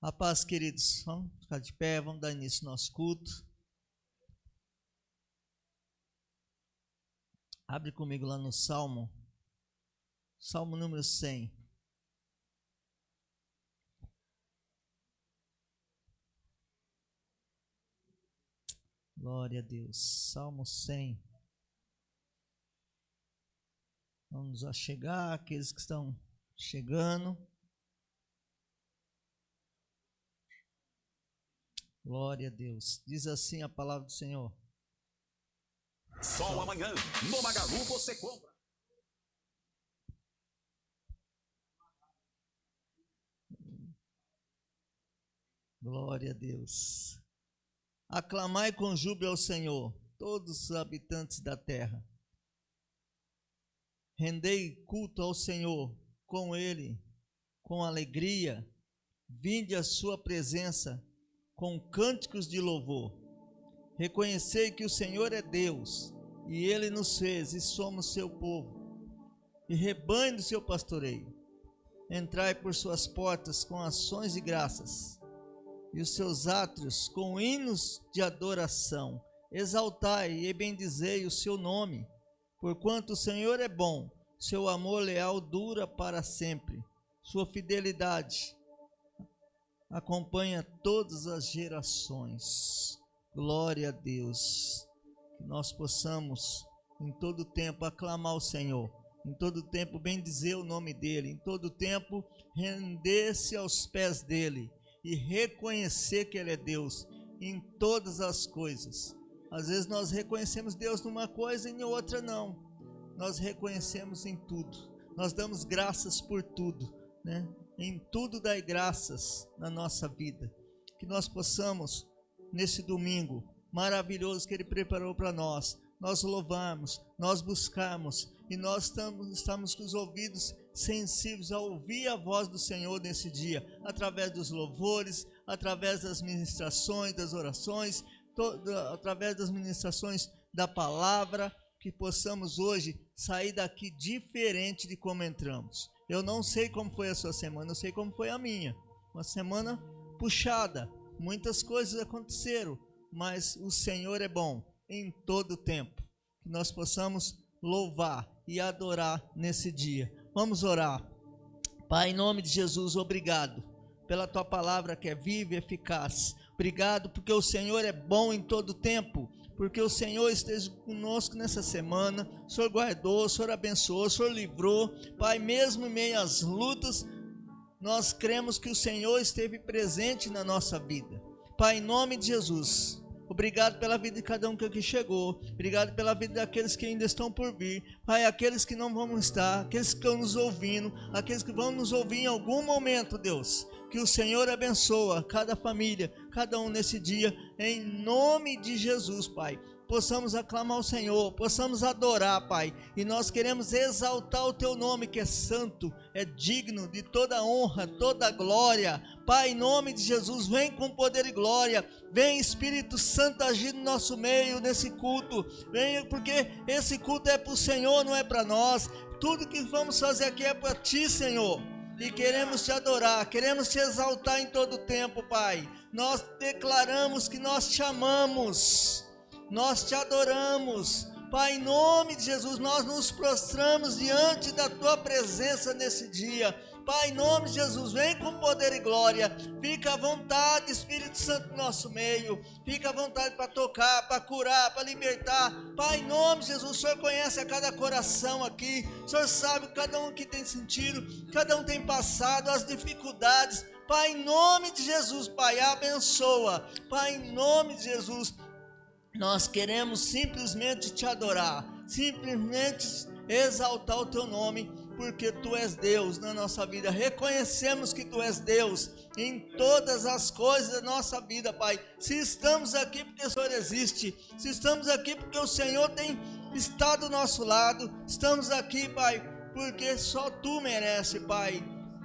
A paz, queridos. Vamos ficar de pé, vamos dar início ao nosso culto. Abre comigo lá no Salmo número 100. Glória a Deus. Salmo 100. Vamos a chegar, aqueles que estão chegando. Glória a Deus. Diz assim a palavra do Senhor. Sol amanhã, no Magalu você compra. Glória a Deus. Aclamai com júbilo ao Senhor, todos os habitantes da terra. Rendei culto ao Senhor com Ele, com alegria. Vinde à sua presença com cânticos de louvor. Reconhecei que o Senhor é Deus, e Ele nos fez, e somos seu povo, e rebanho do seu pastoreio. Entrai por suas portas com ações de graças, e os seus átrios com hinos de adoração. Exaltai e bendizei o seu nome, porquanto o Senhor é bom, seu amor leal dura para sempre, sua fidelidade acompanha todas as gerações. Glória a Deus. Que nós possamos em todo tempo aclamar o Senhor, em todo tempo bendizer o nome dEle, em todo tempo render-se aos pés dEle e reconhecer que Ele é Deus em todas as coisas. Às vezes nós reconhecemos Deus numa coisa e em outra não. Nós reconhecemos em tudo. Nós damos graças por tudo, né? Em tudo dai graças na nossa vida. Que nós possamos, nesse domingo maravilhoso que Ele preparou para nós louvarmos, nós buscarmos, e nós estamos com os ouvidos sensíveis a ouvir a voz do Senhor nesse dia, através dos louvores, através das ministrações, das orações, através das ministrações da palavra, que possamos hoje sair daqui diferente de como entramos. Eu não sei como foi a sua semana, eu sei como foi a minha. Uma semana puxada, muitas coisas aconteceram, mas o Senhor é bom em todo o tempo. Que nós possamos louvar e adorar nesse dia. Vamos orar. Pai, em nome de Jesus, obrigado pela tua palavra que é viva e eficaz. Obrigado porque o Senhor é bom em todo o tempo. Porque o Senhor esteja conosco nessa semana. O Senhor guardou, o Senhor abençoou, o Senhor livrou. Pai, mesmo em meio às lutas, nós cremos que o Senhor esteve presente na nossa vida. Pai, em nome de Jesus, obrigado pela vida de cada um que aqui chegou. Obrigado pela vida daqueles que ainda estão por vir. Pai, aqueles que não vão estar, aqueles que estão nos ouvindo, aqueles que vão nos ouvir em algum momento, Deus. Que o Senhor abençoa cada família, cada um nesse dia, em nome de Jesus, Pai. Possamos aclamar o Senhor, possamos adorar, Pai. E nós queremos exaltar o Teu nome, que é santo, é digno de toda honra, toda glória. Pai, em nome de Jesus, vem com poder e glória. Vem, Espírito Santo, agir no nosso meio, nesse culto. Vem, porque esse culto é para o Senhor, não é para nós. Tudo que vamos fazer aqui é para Ti, Senhor. E queremos Te adorar, queremos Te exaltar em todo o tempo, Pai. Nós declaramos que nós Te amamos, nós Te adoramos. Pai, em nome de Jesus, nós nos prostramos diante da Tua presença nesse dia. Pai, em nome de Jesus, vem com poder e glória. Fica à vontade, Espírito Santo, no nosso meio. Fica à vontade para tocar, para curar, para libertar. Pai, em nome de Jesus, o Senhor conhece a cada coração aqui. O Senhor sabe cada um que tem sentido, cada um tem passado, as dificuldades. Pai, em nome de Jesus, Pai, abençoa. Pai, em nome de Jesus, nós queremos simplesmente Te adorar, simplesmente exaltar o Teu nome, porque Tu és Deus na nossa vida. Reconhecemos que Tu és Deus em todas as coisas da nossa vida, Pai. Se estamos aqui porque o Senhor existe, se estamos aqui porque o Senhor tem estado do nosso lado, estamos aqui, Pai, porque só Tu merece, Pai.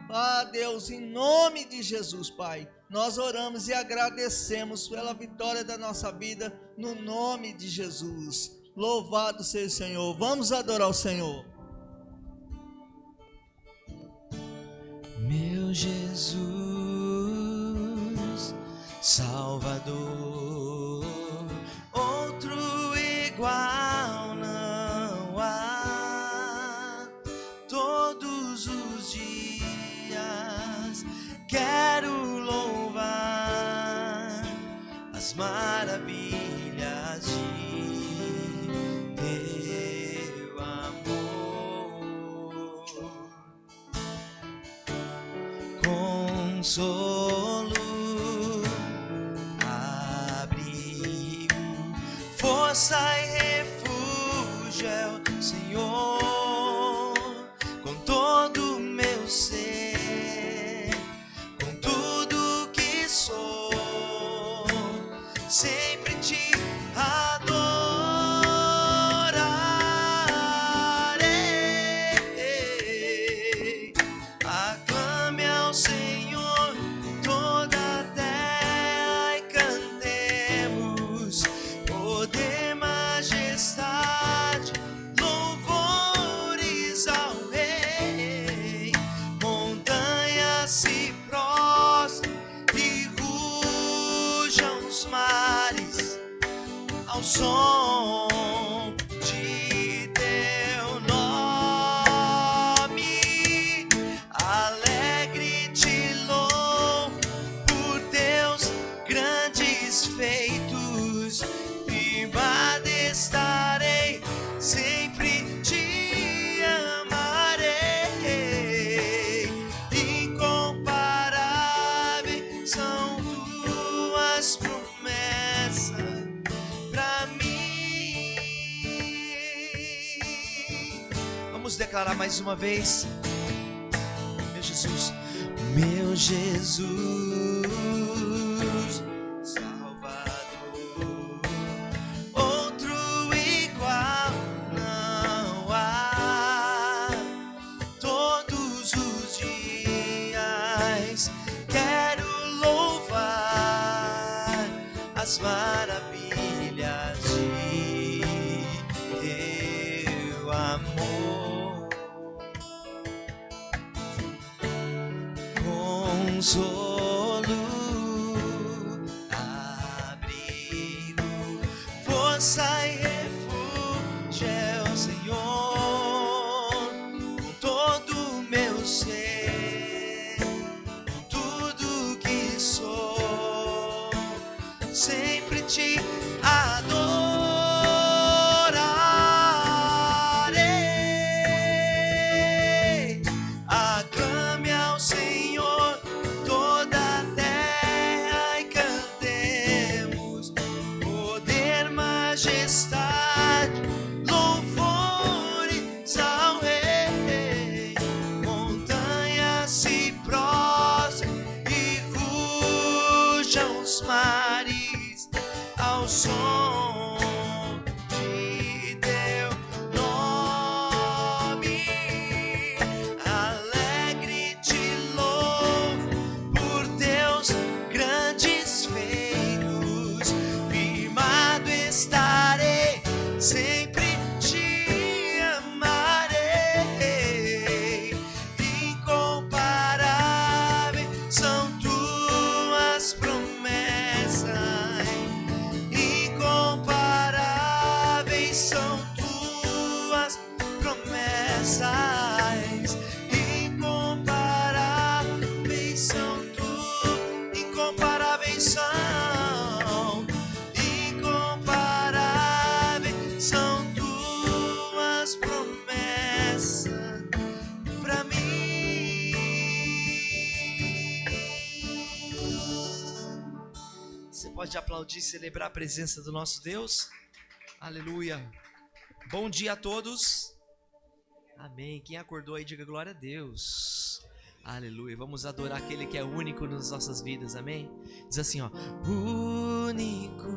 Ah, Deus, em nome de Jesus, Pai, nós oramos e agradecemos pela vitória da nossa vida, no nome de Jesus. Louvado seja o Senhor. Vamos adorar o Senhor. meu Jesus, Salvador, outro igual não há. Todos os dias quero louvar as maravilhas de teu amor. Consolo, abrigo, força e refúgio é o Senhor. Com todo o meu ser, com tudo que sou, sempre te adorarei. Aclame ao Senhor toda a terra e cantemos poder, majestade, louvores ao Rei. Montanhas se prostrem e rujam os mares ao som de teu nome. Alegre te louvo por teus grandes feitos. Firmado estarei, sempre te amarei. Incomparáveis são tuas promessas pra mim. Vamos declarar mais uma vez. Meu Jesus, meu Jesus, Salvador, outro igual não há. Todos os dias quero louvar as maravilhas de teu amor. Consolo, abrigo, força e refúgio é o Senhor. Com todo o meu ser, com tudo que sou, sempre te adorarei. Aclame ao Senhor toda a terra e cantemos poder, majestade, louvores ao Rei. Montanhas se prostrem e rujam os mares ao som de teu nome. Alegre te louvo por teus grandes feitos. Firmado estarei, sempre te amarei. Incomparáveis são tuas promessas. Incomparáveis são tuas promessas. Incomparáveis são incomparáveis são. Incomparáveis são tuas promessas pra mim. Você pode aplaudir e celebrar a presença do nosso Deus? Aleluia. Bom dia a todos. Amém. Quem acordou aí, diga glória a Deus. Aleluia. Vamos adorar aquele que é único nas nossas vidas. Amém. Diz assim, ó: único,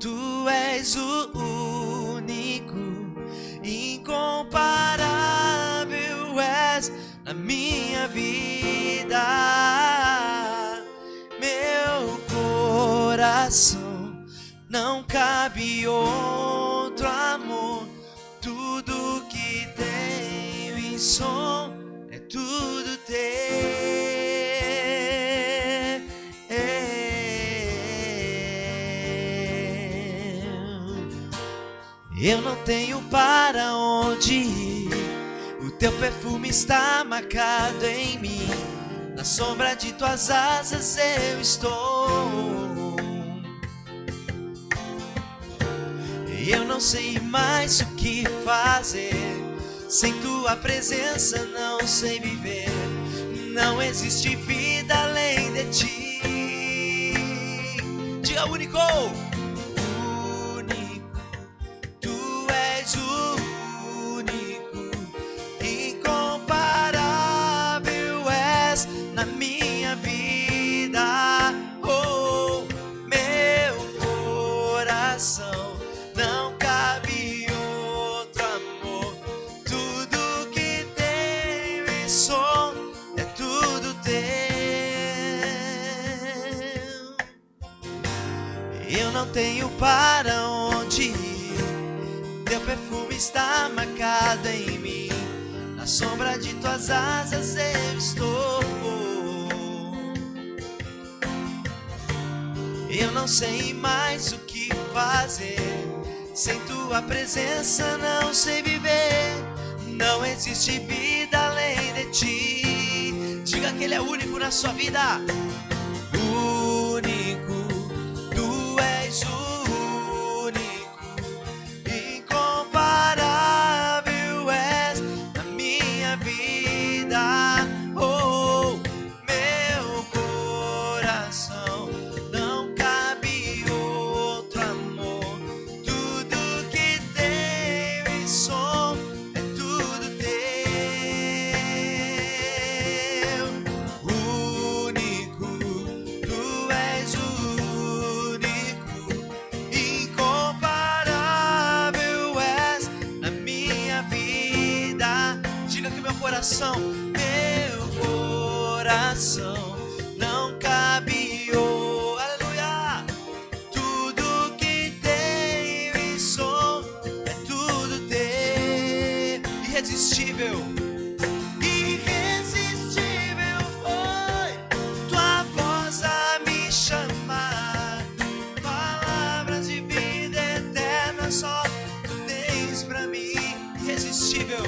tu és o único, incomparável és na minha vida. Meu coração não cabe outro amor. Tudo que tenho em som é tudo teu. Eu não tenho para onde ir, o teu perfume está marcado em mim. Na sombra de tuas asas eu estou. Eu não sei mais o que fazer, sem tua presença não sei viver. Não existe vida além de ti. Diga único. Único, tu és o único, incomparável és na minha vida. Oh, meu coração, não cabe outro amor. Tudo que tenho e sou é tudo teu. Eu não tenho para onde ir, teu perfume está marcado em mim. Na sombra de tuas asas eu estou. Eu não sei mais o que fazer, sem tua presença não sei viver. Não existe vida além de ti. Diga que ele é único na sua vida. Único, tu és o único, incomparável és na minha vida. Oh, meu coração, não cabe outro amor. Tudo que tenho e sou é tudo teu. Único, tu és o único, incomparável és na minha vida. Diga que meu coração não cabe, oh, aleluia. Tudo que tenho e sou é tudo teu. Irresistível, irresistível foi tua voz a me chamar. Palavras de vida eterna só tu tens pra mim. Irresistível,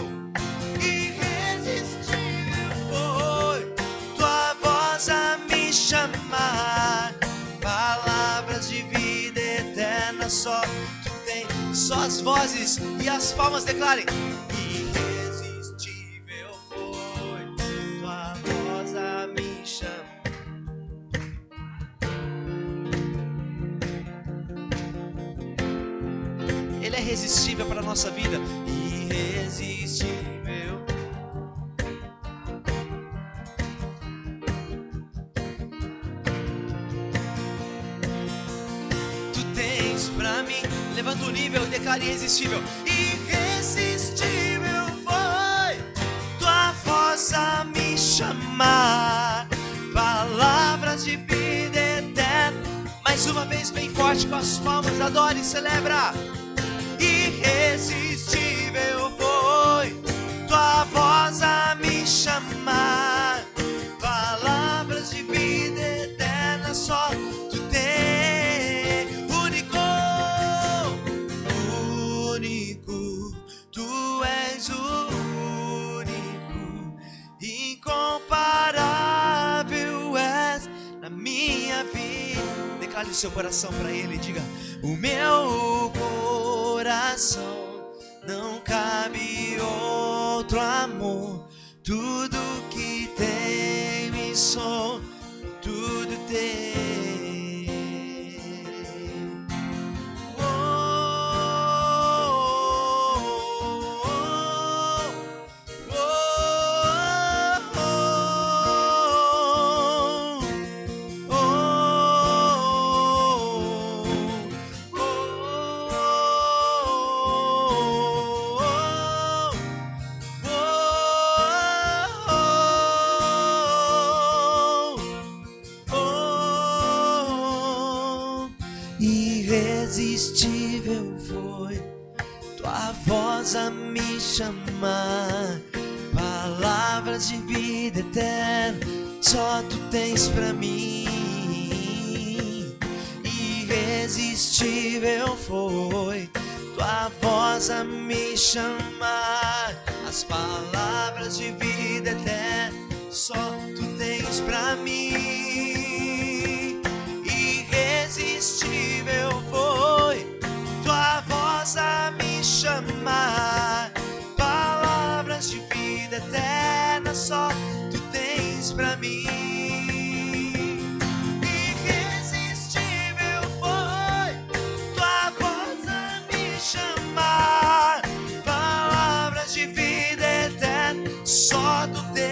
irresistível foi tua voz a me chamar. Palavras de vida eterna só tu tens. Só as vozes e as palmas declarem. Irresistível foi tua voz a me chamar. Ele é irresistível para a nossa vida. Irresistível. Tu tens pra mim. Levanta o nível e declara irresistível. Irresistível foi tua voz a me chamar. Palavras de vida eterna. Mais uma vez bem forte com as palmas. Adore e celebra. Irresistível foi tua voz a me chamar. Palavras de vida eterna só tu tens. Único, único, tu és o único, incomparável és na minha vida. Declare o seu coração para ele. Diga: o meu coração não cabe outro amor. Tudo que tenho e sou, tudo teu. Oh, oh, oh, oh, oh, irresistível foi tua voz a me chamar. Palavras de vida eterna só tu tens pra mim. Irresistível foi tua voz a me chamar, as palavras de vida eterna só tu tens pra mim. Irresistível foi tua voz a me chamar, palavras de vida eterna só tu tens pra mim. Irresistível foi tua voz a me chamar, palavras de vida eterna só tu tens.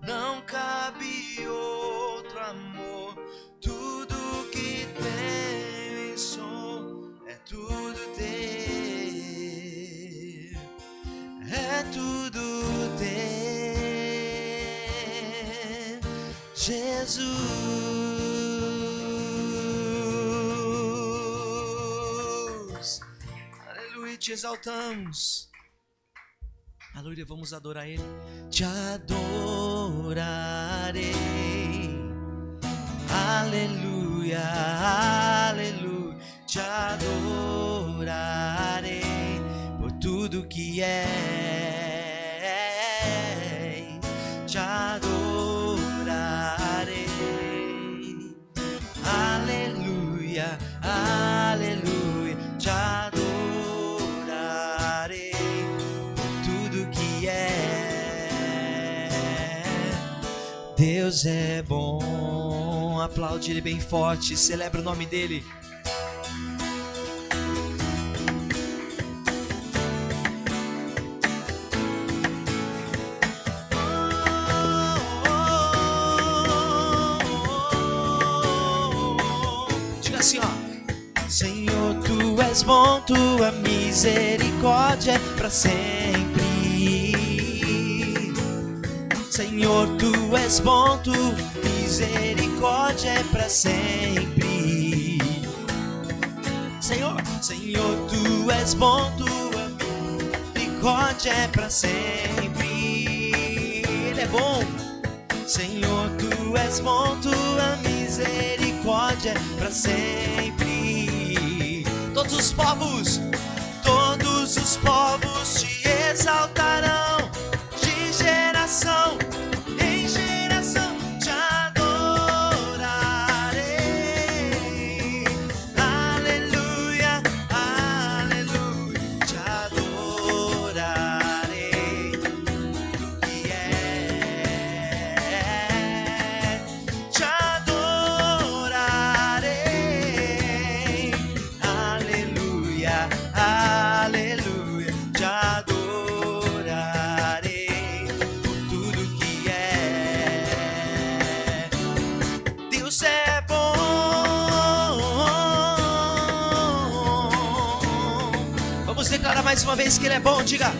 Não cabe outro amor, tudo que tenho e sou é tudo teu, é tudo teu, Jesus. Aleluia, te exaltamos. Aleluia, vamos adorar Ele. Te adorarei. Aleluia, aleluia. Te adorarei por tudo que é. Te adorarei. Aleluia, aleluia. Te adorarei. Deus é bom, aplaude Ele bem forte, celebra o nome dEle. Diga assim, ó. Senhor, tu és bom, tua misericórdia é pra sempre. Senhor, tu és bom, tua misericórdia é pra sempre. Senhor, tu és bom, tua misericórdia é pra sempre. Ele é bom. Senhor, tu és bom, tua misericórdia é pra sempre. Todos os povos te exaltarão, de geração em geração te adorarei. Aleluia, aleluia, te adorarei. Tu que é, te adorarei. Aleluia, aleluia, te adorarei por tudo que é. Deus é bom. Vamos declarar mais uma vez que Ele é bom, diga.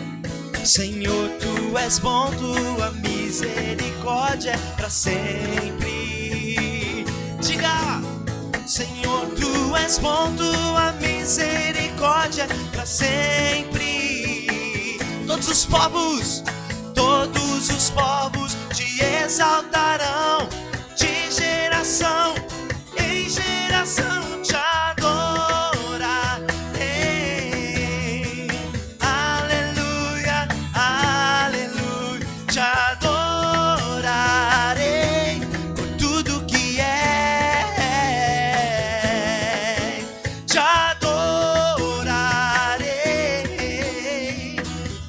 Senhor, tu és bom, tua misericórdia é pra sempre. Diga. Senhor, tu és bom, tua misericórdia é pra sempre. Todos os povos te exaltarão, de geração em geração te adorarei. Aleluia, aleluia, te adorarei por tudo que é. Te adorarei.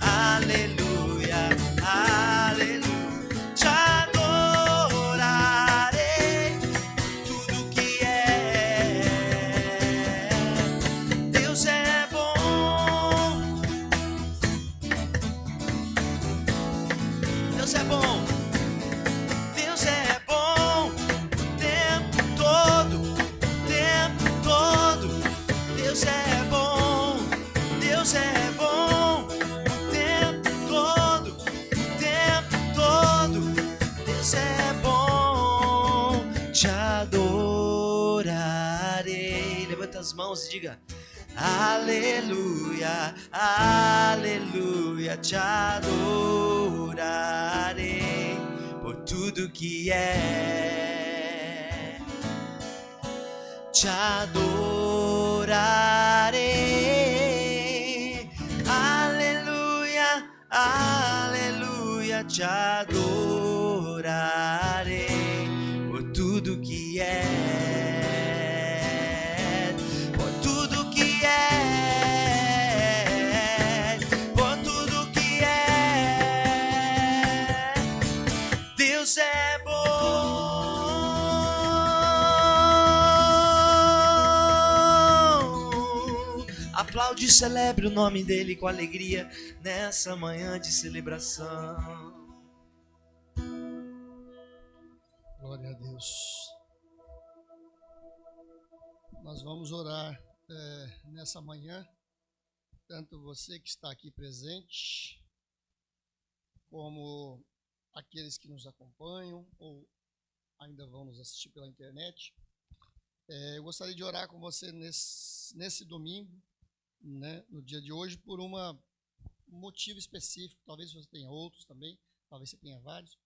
Aleluia, aleluia, te adorarei por tudo que é. Deus é bom. Deus é bom. Deus é bom o tempo todo, o tempo todo. Deus é bom, Deus é bom o tempo todo, o tempo todo. Deus é bom, te adorarei. mãos e diga: aleluia, aleluia, te adorarei por tudo que é, te adorarei, aleluia, aleluia, te adorarei por tudo que é, por tudo que é, por tudo que é. Deus é bom. Aplaude e celebre o nome dele com alegria nessa manhã de celebração. Glória a Deus. Nós vamos orar nessa manhã, tanto você que está aqui presente, como aqueles que nos acompanham ou ainda vão nos assistir pela internet. Eu gostaria de orar com você nesse domingo, né, no dia de hoje, por um motivo específico. Talvez você tenha outros também, talvez você tenha vários,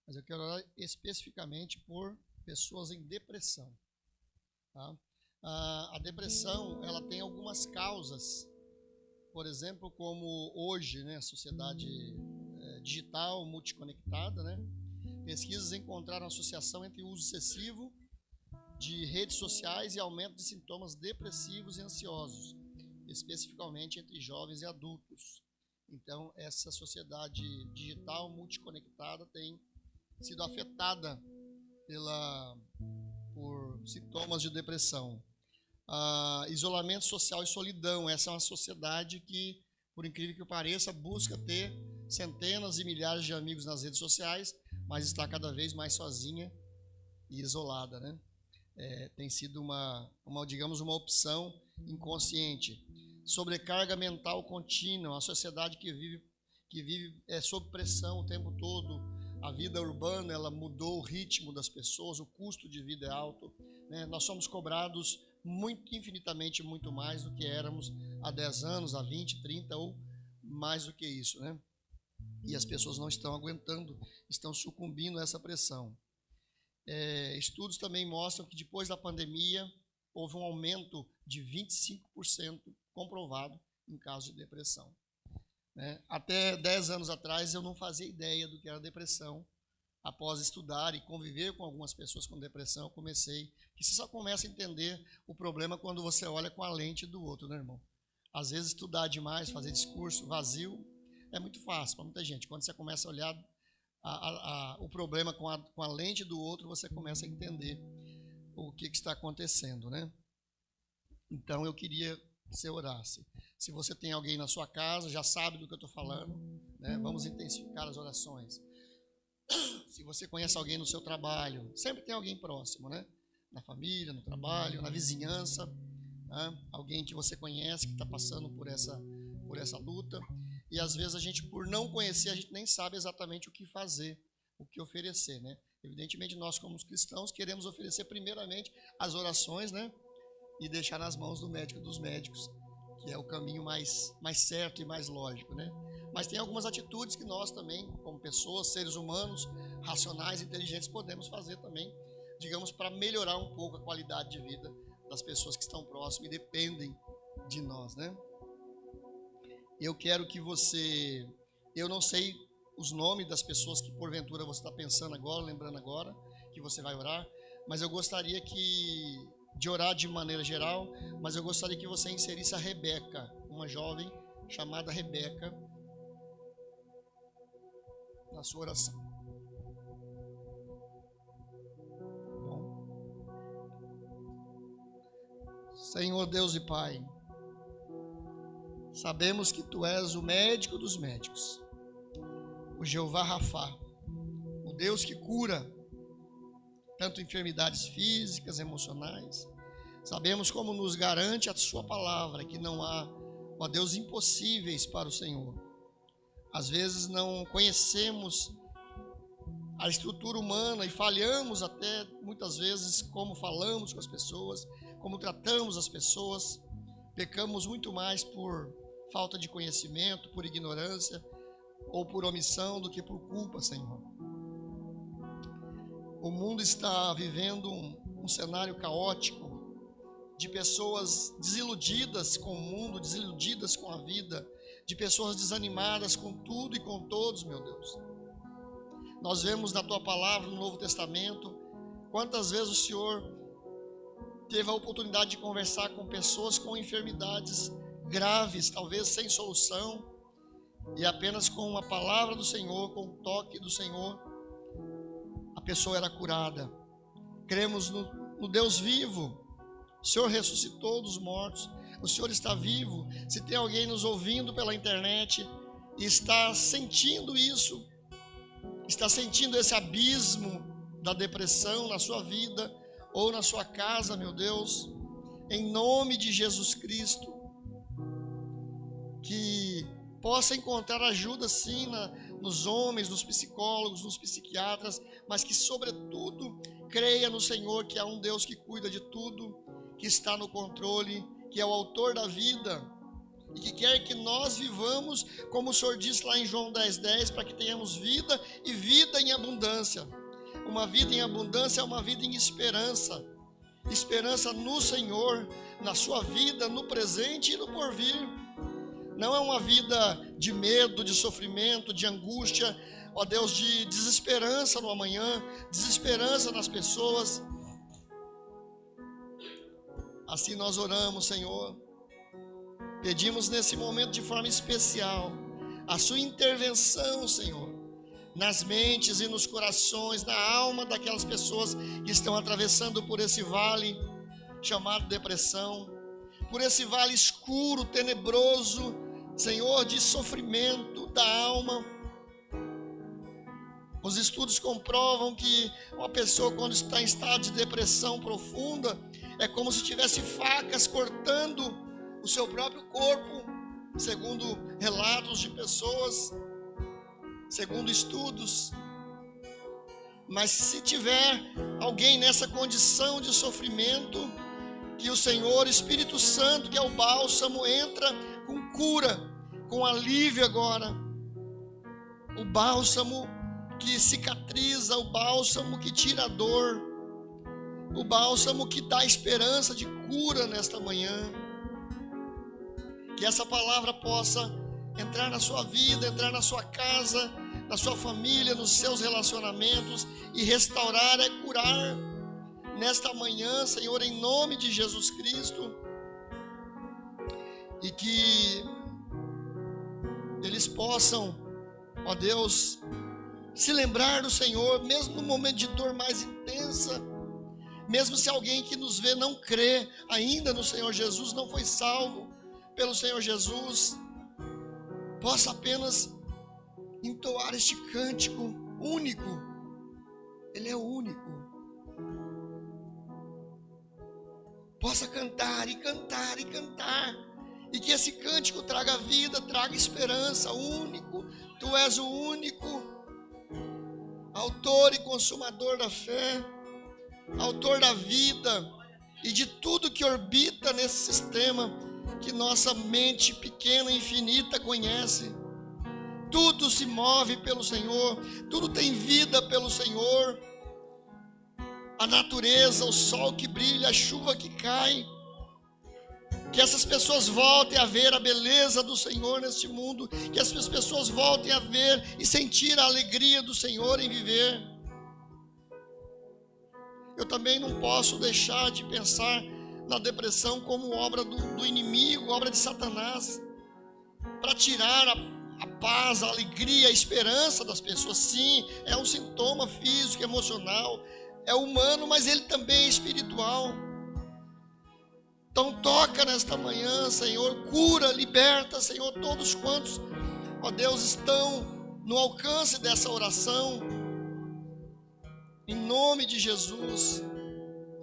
mas eu quero orar especificamente por pessoas em depressão. Tá? A depressão, ela tem algumas causas, por exemplo, como hoje, né, a sociedade digital, multiconectada, né? Pesquisas encontraram associação entre o uso excessivo de redes sociais e aumento de sintomas depressivos e ansiosos, especificamente entre jovens e adultos. Então, essa sociedade digital multiconectada tem sido afetada por sintomas de depressão. Isolamento social e solidão. Essa é uma sociedade que, por incrível que pareça, busca ter centenas e milhares de amigos nas redes sociais, mas está cada vez mais sozinha e isolada, né? Tem sido digamos, uma opção inconsciente. Sobrecarga mental contínua, uma sociedade que vive sob pressão o tempo todo. A vida urbana, ela mudou o ritmo das pessoas, o custo de vida é alto, né? Nós somos cobrados infinitamente muito mais do que éramos há 10 anos, há 20, 30 ou mais do que isso, né? E as pessoas não estão aguentando, estão sucumbindo a essa pressão. Estudos também mostram que depois da pandemia houve um aumento de 25% comprovado em casos de depressão. Até 10 anos atrás eu não fazia ideia do que era depressão. Após estudar e conviver com algumas pessoas com depressão, eu comecei. E você só começa a entender o problema quando você olha com a lente do outro, né, irmão? Às vezes estudar demais, fazer discurso vazio, é muito fácil para muita gente. Quando você começa a olhar o problema com a lente do outro, você começa a entender o que está acontecendo, né? Então eu queria que você orasse. Se você tem alguém na sua casa, já sabe do que eu estou falando, né? Vamos intensificar as orações. Se você conhece alguém no seu trabalho, sempre tem alguém próximo, né? Na família, no trabalho, na vizinhança, né? Alguém que você conhece que está passando por essa luta. E às vezes a gente, por não conhecer, a gente nem sabe exatamente o que fazer, o que oferecer, né? Evidentemente nós, como cristãos, queremos oferecer primeiramente as orações, né? E deixar nas mãos do médico dos médicos, que é o caminho mais certo e mais lógico, né? Mas tem algumas atitudes que nós também, como pessoas, seres humanos, racionais, inteligentes, podemos fazer também, digamos, para melhorar um pouco a qualidade de vida das pessoas que estão próximas e dependem de nós, né? Eu quero que você... Eu não sei os nomes das pessoas que porventura você está pensando agora, lembrando agora, que você vai orar, mas eu gostaria de orar de maneira geral, mas eu gostaria que você inserisse a Rebeca, uma jovem chamada Rebeca, na sua oração. Bom. Senhor Deus e Pai, sabemos que Tu és o médico dos médicos, o Jeová Rafá, o Deus que cura tanto enfermidades físicas, emocionais. Sabemos como nos garante a Sua palavra, que não há, ó Deus, impossíveis para o Senhor. Às vezes não conhecemos a estrutura humana e falhamos até muitas vezes como falamos com as pessoas, como tratamos as pessoas. Pecamos muito mais por falta de conhecimento, por ignorância ou por omissão do que por culpa, Senhor. O mundo está vivendo um cenário caótico de pessoas desiludidas com o mundo, desiludidas com a vida, de pessoas desanimadas com tudo e com todos, meu Deus. Nós vemos na Tua palavra no Novo Testamento quantas vezes o Senhor teve a oportunidade de conversar com pessoas com enfermidades graves, talvez sem solução, e apenas com a palavra do Senhor, com o toque do Senhor, a pessoa era curada. Cremos no Deus vivo. O Senhor ressuscitou dos mortos, o Senhor está vivo. Se tem alguém nos ouvindo pela internet e está sentindo isso, está sentindo esse abismo da depressão na sua vida ou na sua casa, meu Deus, em nome de Jesus Cristo, que possa encontrar ajuda sim nos homens, nos psicólogos, nos psiquiatras, mas que sobretudo creia no Senhor, que há um Deus que cuida de tudo, que está no controle, que é o autor da vida e que quer que nós vivamos, como o Senhor disse lá em João 10:10, para que tenhamos vida e vida em abundância. Uma vida em abundância é uma vida em esperança. Esperança no Senhor, na sua vida, no presente e no porvir. Não é uma vida de medo, de sofrimento, de angústia, ó Deus, de desesperança no amanhã, desesperança nas pessoas. Assim nós oramos, Senhor. Pedimos nesse momento de forma especial a sua intervenção, Senhor, nas mentes e nos corações, na alma daquelas pessoas que estão atravessando por esse vale chamado depressão, por esse vale escuro, tenebroso, Senhor, de sofrimento da alma. Os estudos comprovam que uma pessoa, quando está em estado de depressão profunda, é como se tivesse facas cortando o seu próprio corpo, segundo relatos de pessoas, segundo estudos. Mas se tiver alguém nessa condição de sofrimento, que o Senhor, Espírito Santo, que é o bálsamo, entra com cura, com alívio agora. O bálsamo que cicatriza, o bálsamo que tira a dor, o bálsamo que dá esperança de cura nesta manhã. Que essa palavra possa entrar na sua vida, entrar na sua casa, na sua família, nos seus relacionamentos e restaurar, curar nesta manhã, Senhor, em nome de Jesus Cristo. E que eles possam, ó Deus, se lembrar do Senhor, mesmo no momento de dor mais intensa, mesmo se alguém que nos vê não crê ainda no Senhor Jesus, não foi salvo pelo Senhor Jesus, possa apenas entoar este cântico único. Ele é único. Possa cantar e cantar e cantar, e que esse cântico traga vida, traga esperança. Único, Tu és o único, autor e consumador da fé, autor da vida e de tudo que orbita nesse sistema que nossa mente pequena e infinita conhece. Tudo se move pelo Senhor, tudo tem vida pelo Senhor. A natureza, o sol que brilha, a chuva que cai. Que essas pessoas voltem a ver a beleza do Senhor neste mundo, que essas pessoas voltem a ver e sentir a alegria do Senhor em viver. Eu também não posso deixar de pensar na depressão como obra do inimigo, obra de Satanás, para tirar a paz, a alegria, a esperança das pessoas. Sim, é um sintoma físico, emocional, é humano, mas ele também é espiritual. Então toca nesta manhã, Senhor, cura, liberta, Senhor, todos quantos, ó Deus, estão no alcance dessa oração, em nome de Jesus.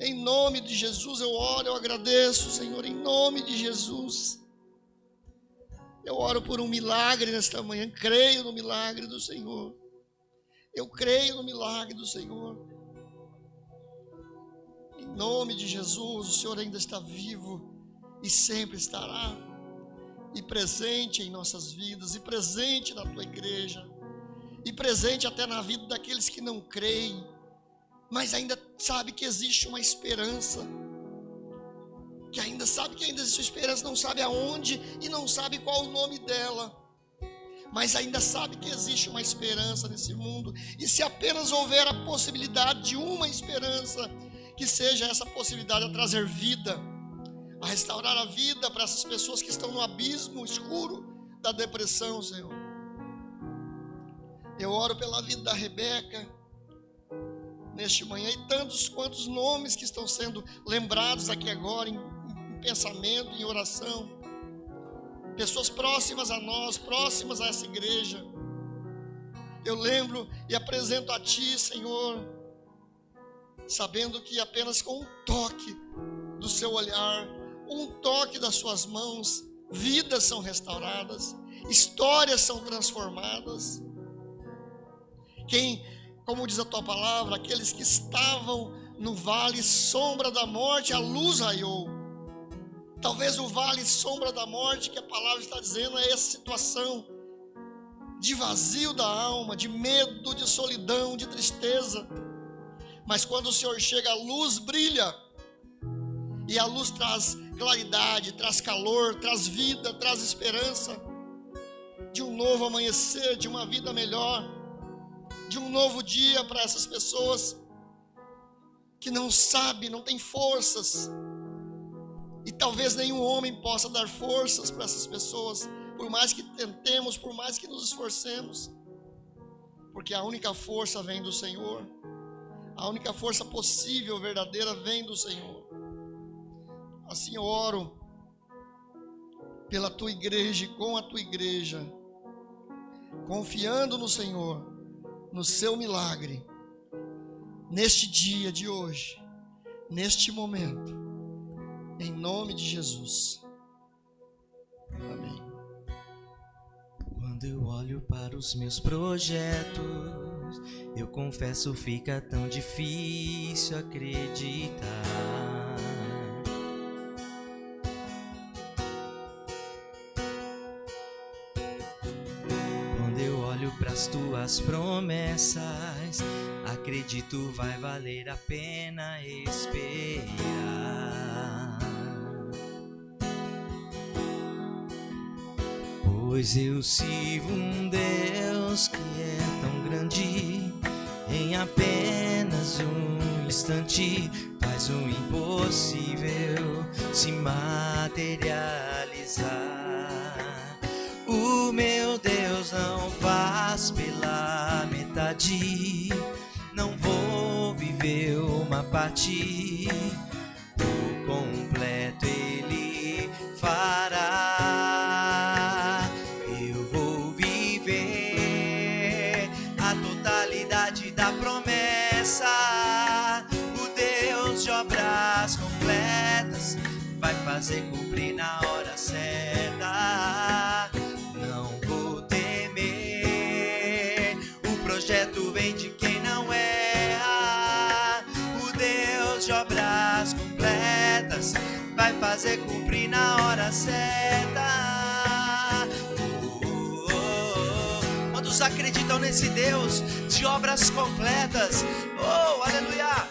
Em nome de Jesus eu oro, eu agradeço, Senhor, em nome de Jesus. Eu oro por um milagre nesta manhã, creio no milagre do Senhor. Eu creio no milagre do Senhor. Em nome de Jesus, o Senhor ainda está vivo e sempre estará, e presente em nossas vidas, e presente na tua igreja, e presente até na vida daqueles que não creem, mas ainda sabe que existe uma esperança, que ainda sabe que ainda existe esperança, não sabe aonde e não sabe qual o nome dela, mas ainda sabe que existe uma esperança nesse mundo, e se apenas houver a possibilidade de uma esperança, que seja essa possibilidade a trazer vida, a restaurar a vida para essas pessoas que estão no abismo escuro da depressão, Senhor. Eu oro pela vida da Rebeca neste manhã, e tantos quantos nomes que estão sendo lembrados aqui agora, em pensamento, em oração, pessoas próximas a nós, próximas a essa igreja. Eu lembro e apresento a Ti, Senhor, sabendo que apenas com um toque do Seu olhar, um toque das Suas mãos, vidas são restauradas, histórias são transformadas. Quem, como diz a Tua palavra, aqueles que estavam no vale sombra da morte, a luz raiou. Talvez o vale sombra da morte que a palavra está dizendo é essa situação de vazio da alma, de medo, de solidão, de tristeza. Mas quando o Senhor chega, a luz brilha, e a luz traz claridade, traz calor, traz vida, traz esperança de um novo amanhecer, de uma vida melhor, de um novo dia para essas pessoas que não sabem, não têm forças, e talvez nenhum homem possa dar forças para essas pessoas, por mais que tentemos, por mais que nos esforcemos, porque a única força vem do Senhor, a única força possível, verdadeira, vem do Senhor. Assim eu oro pela Tua igreja e com a Tua igreja, confiando no Senhor, no Seu milagre, neste dia de hoje, neste momento, em nome de Jesus. Amém. Quando eu olho para os meus projetos, eu confesso, fica tão difícil acreditar. Para as tuas promessas, acredito vai valer a pena esperar. Pois eu sirvo um Deus que é tão grande, em apenas um instante faz o impossível se materializar. O meu Deus não faz pela metade, não vou viver uma parte, o completo Ele fará. Eu vou viver a totalidade da promessa, o Deus de obras completas vai fazer cumprir na hora certa. Vem de quem não erra, o Deus de obras completas vai fazer cumprir na hora certa. Quantos acreditam nesse Deus de obras completas? Oh, aleluia!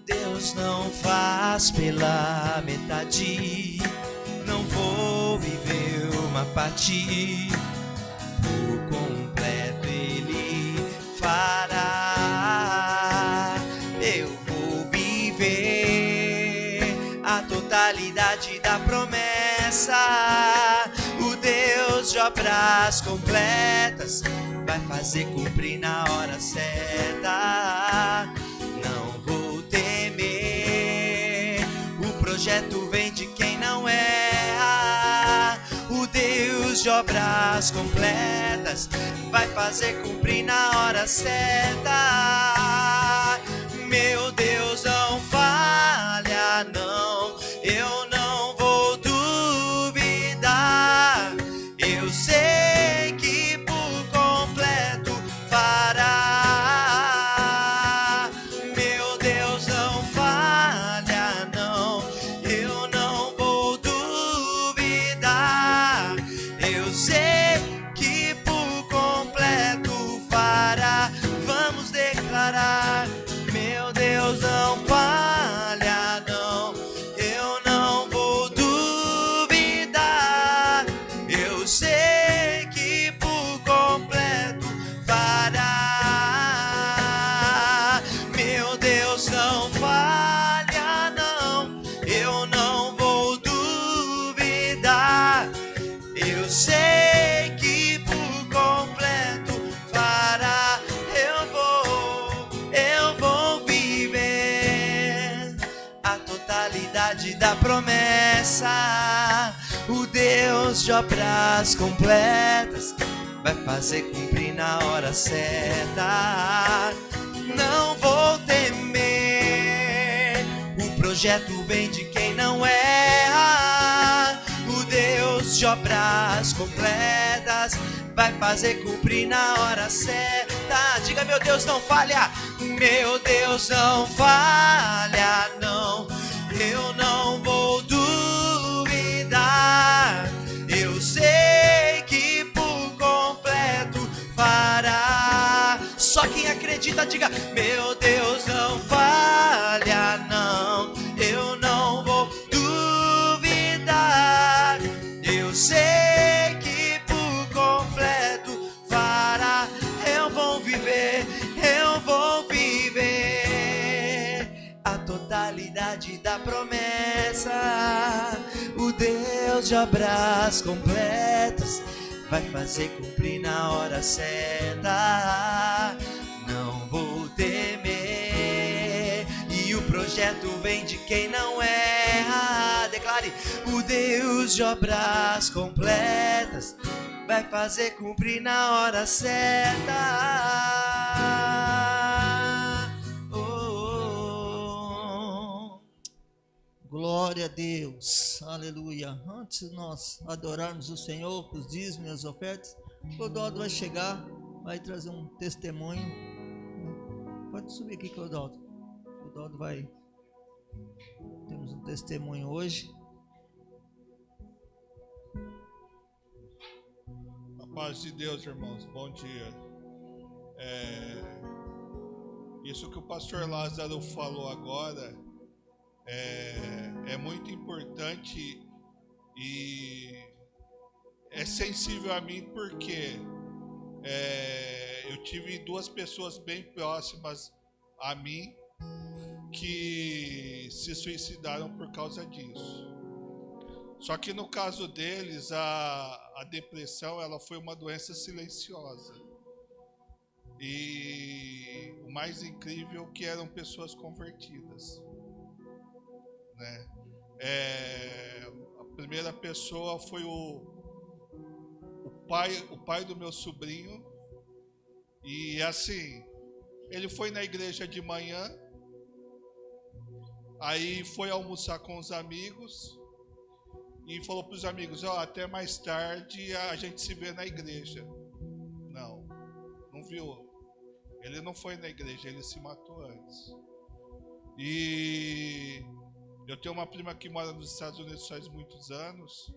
Deus não faz pela metade, não vou viver uma parte, o completo Ele fará. Eu vou viver a totalidade da promessa, o Deus de obras completas vai fazer cumprir na hora certa. O projeto vem de quem não erra, o Deus de obras completas vai fazer cumprir na hora certa. Meu Deus não falha, não, eu não vou duvidar, eu sei totalidade da promessa. O Deus de obras completas vai fazer cumprir na hora certa. Não vou temer, o projeto vem de quem não erra. O Deus de obras completas vai fazer cumprir na hora certa. Diga, meu Deus não falha, meu Deus não falha, não. Eu não vou duvidar, eu sei que por completo fará. Só quem acredita, diga, meu Deus não falha, não. Eu não vou duvidar, eu sei que por completo fará. Eu vou viver a totalidade da promessa. O Deus de obras completas vai fazer cumprir na hora certa. Não vou temer, e o projeto vem de quem não erra. Declare, o Deus de obras completas vai fazer cumprir na hora certa. Glória a Deus, aleluia. Antes de nós adorarmos o Senhor com os dízimos e as ofertas, o Clodoaldo vai chegar, vai trazer um testemunho. Pode subir aqui, Clodoaldo. O Clodoaldo vai. Temos um testemunho hoje. A paz de Deus, irmãos, bom dia. Isso que o pastor Lázaro falou agora é muito importante e é sensível a mim, porque eu tive duas pessoas bem próximas a mim que se suicidaram por causa disso. Só que no caso deles, a depressão, ela foi uma doença silenciosa. E o mais incrível é que eram pessoas convertidas, né? A primeira pessoa foi o pai do meu sobrinho. E assim, ele foi na igreja de manhã, aí foi almoçar com os amigos e falou para os amigos, até mais tarde a gente se vê na igreja. Não viu. Ele não foi na igreja, ele se matou antes. E eu tenho uma prima que mora nos Estados Unidos faz muitos anos.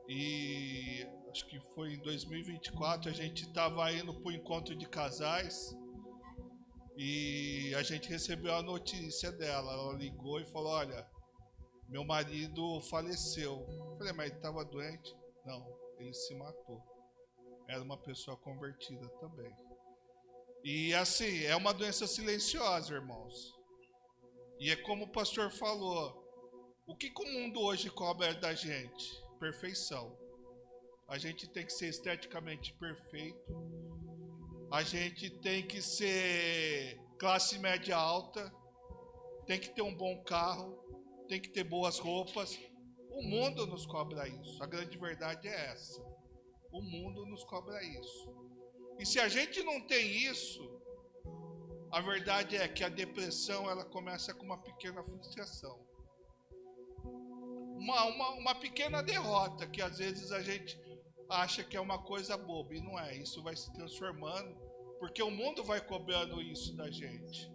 E acho que foi em 2024, a gente estava indo para o encontro de casais. E a gente recebeu a notícia dela. Ela ligou e falou, olha, meu marido faleceu. Eu falei, mas ele estava doente? Não, ele se matou. Era uma pessoa convertida também. E assim, é uma doença silenciosa, irmãos. E é como o pastor falou, o que o mundo hoje cobra da gente? Perfeição. A gente tem que ser esteticamente perfeito. A gente tem que ser classe média alta. Tem que ter um bom carro. Tem que ter boas roupas. O mundo nos cobra isso. A grande verdade é essa. O mundo nos cobra isso. E se a gente não tem isso, a verdade é que a depressão, ela começa com uma pequena frustração. Uma pequena derrota, que às vezes a gente acha que é uma coisa boba, e não é. Isso vai se transformando, porque o mundo vai cobrando isso da gente.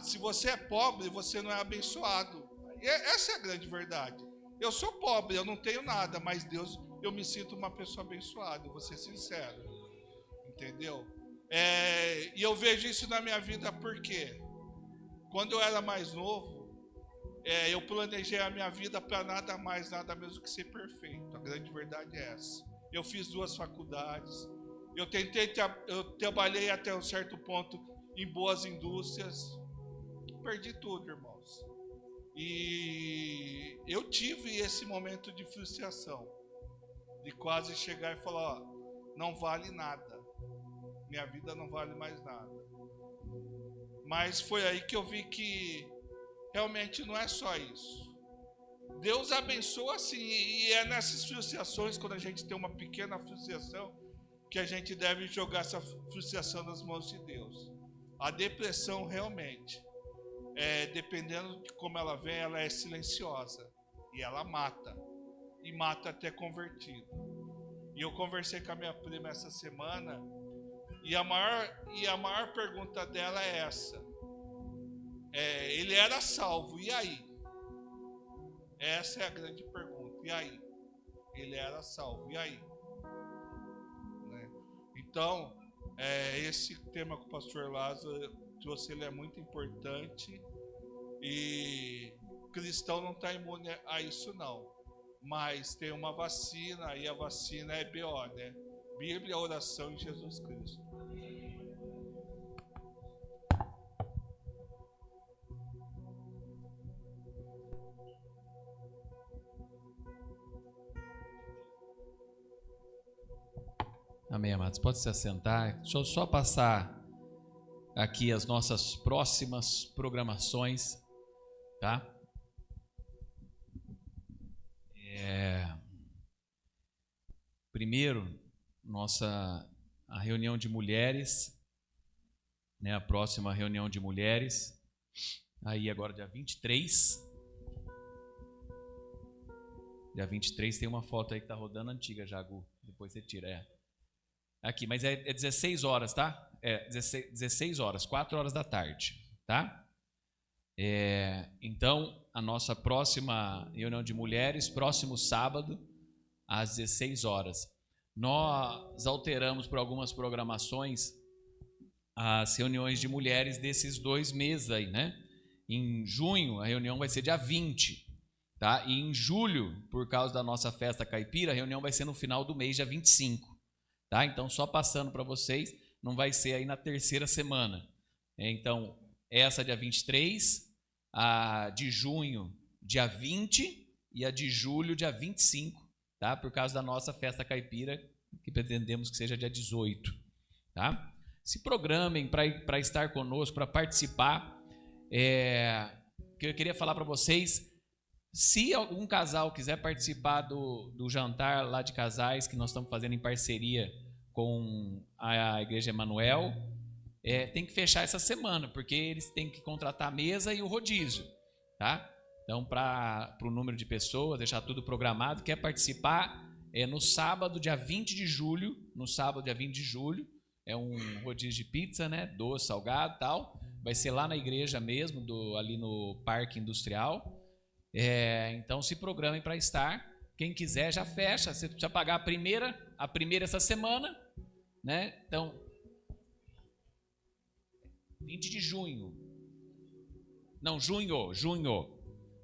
Se você é pobre, você não é abençoado. Essa é a grande verdade. Eu sou pobre, eu não tenho nada, mas Deus, eu me sinto uma pessoa abençoada, vou ser sincero. Entendeu? E eu vejo isso na minha vida porque quando eu era mais novo, eu planejei a minha vida para nada mais, nada menos que ser perfeito. A grande verdade é essa. Eu fiz 2 faculdades, eu trabalhei até um certo ponto em boas indústrias, perdi tudo, irmãos. E eu tive esse momento de frustração, de quase chegar e falar, não vale nada. Minha vida não vale mais nada. Mas foi aí que eu vi que realmente não é só isso. Deus abençoa assim, e é nessas frustrações, quando a gente tem uma pequena frustração, que a gente deve jogar essa frustração nas mãos de Deus. A depressão realmente, dependendo de como ela vem, ela é silenciosa e ela mata, e mata até convertido. E eu conversei com a minha prima essa semana, e a maior pergunta dela é essa: ele era salvo, e aí? Essa é a grande pergunta, e aí? Ele era salvo, e aí? Né? Então, esse tema que o pastor Lázaro trouxe, ele é muito importante, e cristão não está imune a isso não, mas tem uma vacina, e a vacina é BO, né? Bíblia, oração em Jesus Cristo. Amém, amados. Pode se assentar. Deixa eu só passar aqui as nossas próximas programações, tá? Primeiro, a reunião de mulheres, né? A próxima reunião de mulheres, aí agora dia 23. Dia 23 tem uma foto aí que tá rodando antiga, Jagu. Depois você tira, Aqui, mas é 16 horas, tá? 16 horas, 4 horas da tarde, tá? Então, a nossa próxima reunião de mulheres, próximo sábado, às 16 horas. Nós alteramos por algumas programações as reuniões de mulheres desses 2 meses aí, né? Em junho, a reunião vai ser dia 20, tá? E em julho, por causa da nossa festa caipira, a reunião vai ser no final do mês, dia 25. Tá? Então, só passando para vocês, não vai ser aí na terceira semana. Então, essa dia 23, a de junho, dia 20, e a de julho, dia 25, tá? Por causa da nossa festa caipira, que pretendemos que seja dia 18. Tá? Se programem para estar conosco, para participar. Que eu queria falar para vocês, se algum casal quiser participar do jantar lá de casais, que nós estamos fazendo em parceria com a Igreja Emanuel, tem que fechar essa semana, porque eles têm que contratar a mesa e o rodízio, tá? Então, para o número de pessoas, deixar tudo programado, quer participar, no sábado, dia 20 de julho, é um rodízio de pizza, né? Doce, salgado e tal, vai ser lá na igreja mesmo, ali no Parque Industrial. Então, se programem para estar. Quem quiser já fecha. Você precisa pagar a primeira essa semana, né? Então, 20 de junho. Não, junho.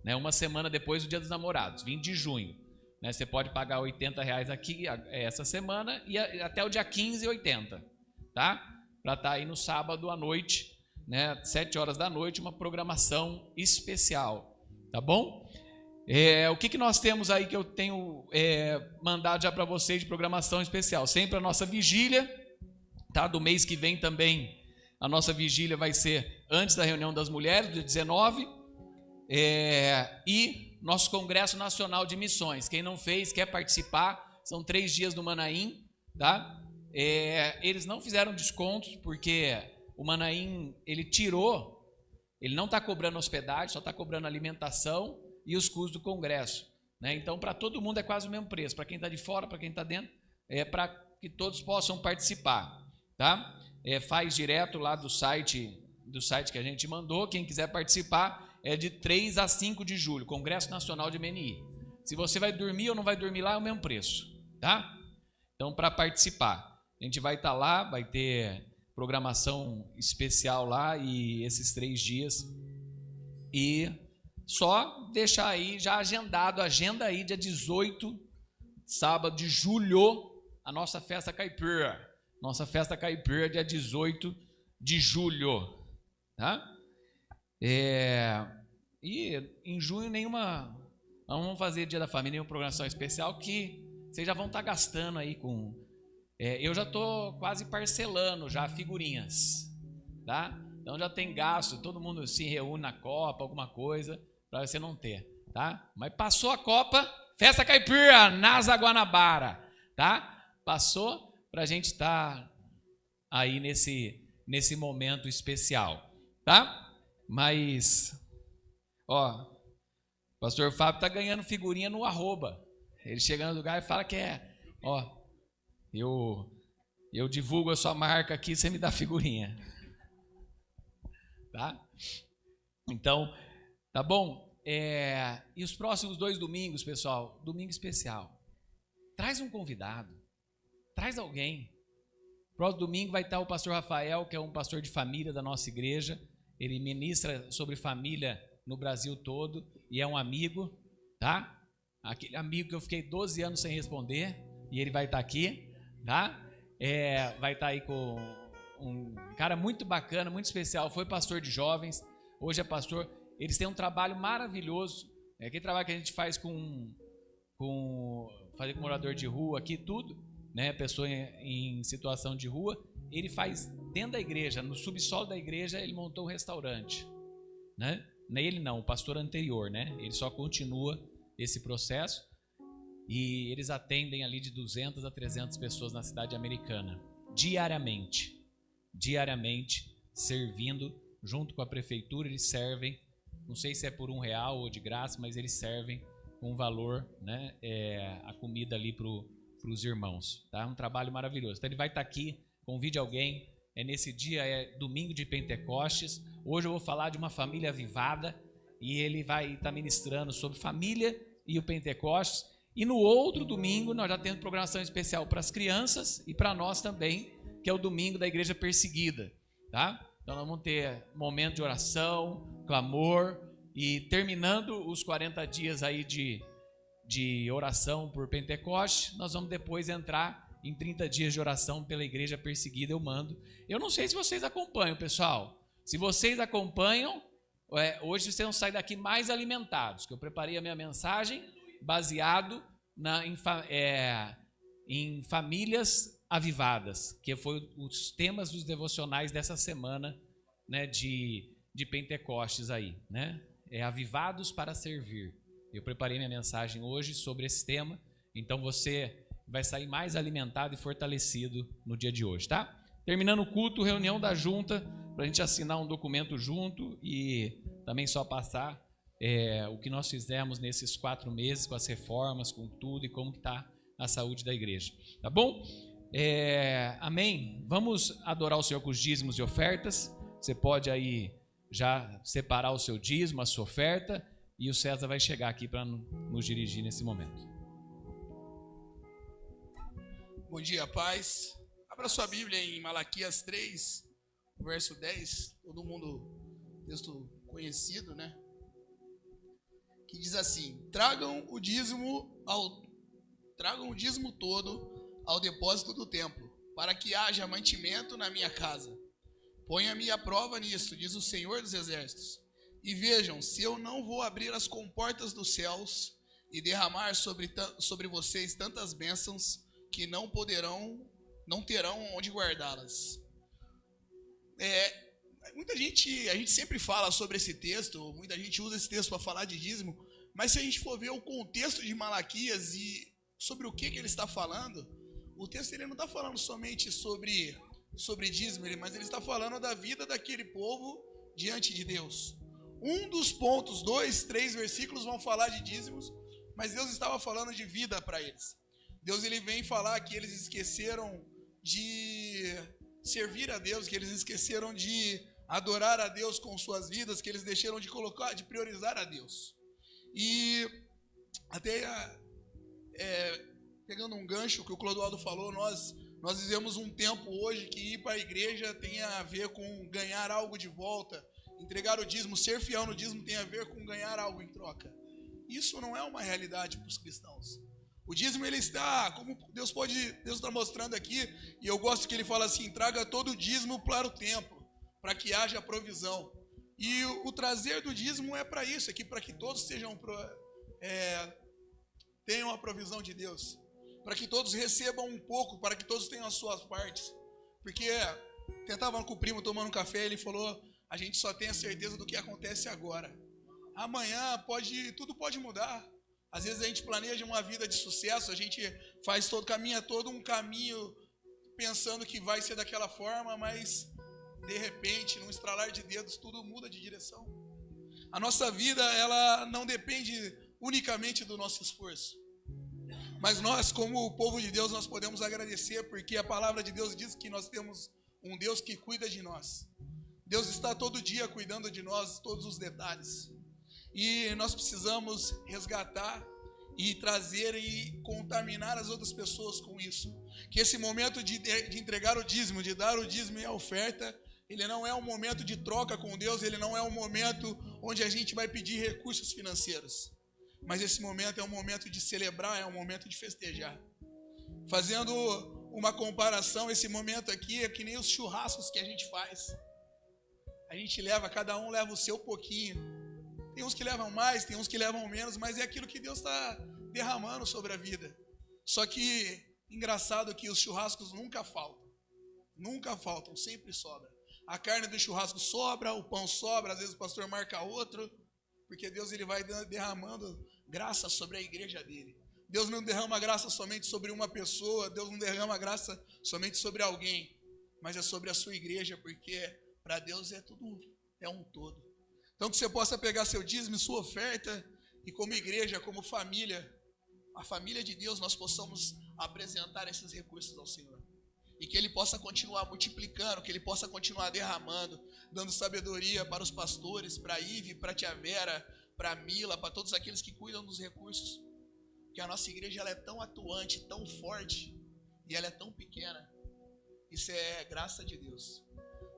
Né? Uma semana depois do Dia dos Namorados, 20 de junho. Né? Você pode pagar R$80 aqui essa semana e até o dia 15, 80. Tá? Para estar aí no sábado à noite, né? 7 horas da noite, uma programação especial. Tá bom? O que nós temos aí que eu tenho mandado já para vocês de programação especial? Sempre a nossa vigília, tá? Do mês que vem também, a nossa vigília vai ser antes da reunião das mulheres, dia 19, e nosso Congresso Nacional de Missões. Quem não fez, quer participar, são 3 dias no Manaim, tá? Eles não fizeram descontos, porque o Manaim, ele não está cobrando hospedagem, só está cobrando alimentação e os custos do congresso, né? Então, para todo mundo é quase o mesmo preço, para quem está de fora, para quem está dentro, para que todos possam participar, tá? Faz direto lá do site que a gente mandou. Quem quiser participar é de 3 a 5 de julho, Congresso Nacional de MNI. Se você vai dormir ou não vai dormir lá, é o mesmo preço, tá? Então, para participar, a gente vai estar lá, vai ter programação especial lá e esses 3 dias. E só deixar aí já agendado, agenda aí dia 18, sábado de julho, a nossa festa caipira. Nossa festa caipira dia 18 de julho, tá? E em junho não vamos fazer Dia da Família, nenhuma programação especial, que vocês já vão estar gastando aí com... eu já estou quase parcelando já figurinhas, tá? Então já tem gasto, todo mundo se reúne na Copa, alguma coisa, para você não ter, tá? Mas passou a Copa, festa caipira, Nasa Guanabara, tá? Passou para a gente estar aí nesse momento especial, tá? Mas, ó, o pastor Fábio tá ganhando figurinha no arroba. Ele chega no lugar e fala que ó, eu divulgo a sua marca aqui, você me dá figurinha. Tá? Então, tá bom? E os próximos 2 domingos, pessoal, domingo especial. Traz um convidado, traz alguém. Próximo domingo vai estar o pastor Rafael, que é um pastor de família da nossa igreja. Ele ministra sobre família no Brasil todo e é um amigo, tá? Aquele amigo que eu fiquei 12 anos sem responder, e ele vai estar aqui, tá? Vai estar aí com um cara muito bacana, muito especial, foi pastor de jovens, hoje é pastor. Eles têm um trabalho maravilhoso, aquele trabalho que a gente faz fazer com morador de rua aqui, tudo, né? Pessoa em situação de rua, ele faz dentro da igreja, no subsolo da igreja, ele montou um restaurante, né? Ele não, o pastor anterior, né? Ele só continua esse processo e eles atendem ali de 200 a 300 pessoas na cidade americana, diariamente, servindo junto com a prefeitura. Eles servem, não sei se é por R$1 ou de graça, mas eles servem com valor, né, a comida ali para os irmãos, tá? Um trabalho maravilhoso. Então ele vai estar aqui, convide alguém, nesse dia, domingo de Pentecostes. Hoje eu vou falar de uma família avivada e ele vai estar ministrando sobre família e o Pentecostes. E no outro domingo nós já temos programação especial para as crianças e para nós também, que é o domingo da igreja perseguida, tá? Então nós vamos ter momento de oração, clamor, e terminando os 40 dias aí de oração por Pentecoste, nós vamos depois entrar em 30 dias de oração pela igreja perseguida. Eu não sei se vocês acompanham, pessoal. Se vocês acompanham, hoje vocês vão sair daqui mais alimentados, que eu preparei a minha mensagem baseado em famílias avivadas, que foi os temas dos devocionais dessa semana, né, de Pentecostes aí, né? Avivados para servir. Eu preparei minha mensagem hoje sobre esse tema, então você vai sair mais alimentado e fortalecido no dia de hoje, tá? Terminando o culto, reunião da junta, para a gente assinar um documento junto e também só passar o que nós fizemos nesses 4 meses, com as reformas, com tudo e como está a saúde da igreja, tá bom? Amém? Vamos adorar o Senhor com os dízimos e ofertas. Você pode aí já separar o seu dízimo, a sua oferta, e o César vai chegar aqui para nos dirigir nesse momento. Bom dia, paz. Abra sua Bíblia em Malaquias 3, verso 10. Todo mundo, texto conhecido, né? Que diz assim: tragam o dízimo todo ao depósito do templo, para que haja mantimento na minha casa. Ponha-me à prova nisto, diz o Senhor dos Exércitos, e vejam se eu não vou abrir as comportas dos céus e derramar sobre vocês tantas bênçãos que não terão onde guardá-las. A gente sempre fala sobre esse texto, muita gente usa esse texto para falar de dízimo, mas se a gente for ver o contexto de Malaquias e sobre o que ele está falando, o texto ele não está falando somente sobre dízimo, mas ele está falando da vida daquele povo diante de Deus. Um dos pontos, 2, 3 versículos vão falar de dízimos, mas Deus estava falando de vida para eles. Deus ele vem falar que eles esqueceram de servir a Deus, que eles esqueceram de adorar a Deus com suas vidas, que eles deixaram de priorizar a Deus. E até pegando um gancho que o Clodoaldo falou, nós vivemos um tempo hoje que ir para a igreja tem a ver com ganhar algo de volta, entregar o dízimo, ser fiel no dízimo tem a ver com ganhar algo em troca. Isso não é uma realidade para os cristãos. O dízimo ele está, como Deus está mostrando aqui, e eu gosto que ele fala assim: traga todo o dízimo para o templo, para que haja provisão. E o trazer do dízimo é para isso, aqui para que todos tenham a provisão de Deus, para que todos recebam um pouco, para que todos tenham as suas partes. Porque tentava com o primo tomando um café, ele falou: a gente só tem a certeza do que acontece agora. Amanhã tudo pode mudar. Às vezes a gente planeja uma vida de sucesso, a gente caminha todo um caminho pensando que vai ser daquela forma, mas de repente, num estralar de dedos, tudo muda de direção. A nossa vida, ela não depende unicamente do nosso esforço. Mas nós, como o povo de Deus, nós podemos agradecer, porque a palavra de Deus diz que nós temos um Deus que cuida de nós. Deus está todo dia cuidando de nós, todos os detalhes. E nós precisamos resgatar e trazer e contaminar as outras pessoas com isso. Que esse momento de entregar o dízimo, de dar o dízimo e a oferta, ele não é um momento de troca com Deus, ele não é um momento onde a gente vai pedir recursos financeiros. Mas esse momento é um momento de celebrar, é um momento de festejar. Fazendo uma comparação, esse momento aqui é que nem os churrascos que a gente faz. A gente cada um leva o seu pouquinho. Tem uns que levam mais, tem uns que levam menos, mas é aquilo que Deus está derramando sobre a vida. Só que, engraçado que os churrascos nunca faltam, sempre sobra. A carne do churrasco sobra, o pão sobra, às vezes o pastor marca outro, porque Deus ele vai derramando graça sobre a igreja dele. Deus não derrama graça somente sobre uma pessoa, Deus não derrama graça somente sobre alguém, mas é sobre a sua igreja, porque para Deus é tudo, é um todo. Então que você possa pegar seu dízimo, sua oferta, e como igreja, como família, a família de Deus, nós possamos apresentar esses recursos ao Senhor. E que Ele possa continuar multiplicando, que Ele possa continuar derramando, dando sabedoria para os pastores, para a Ive, para a Tia Vera, para a Mila, para todos aqueles que cuidam dos recursos. Que a nossa igreja ela é tão atuante, tão forte, e ela é tão pequena. Isso é graça de Deus.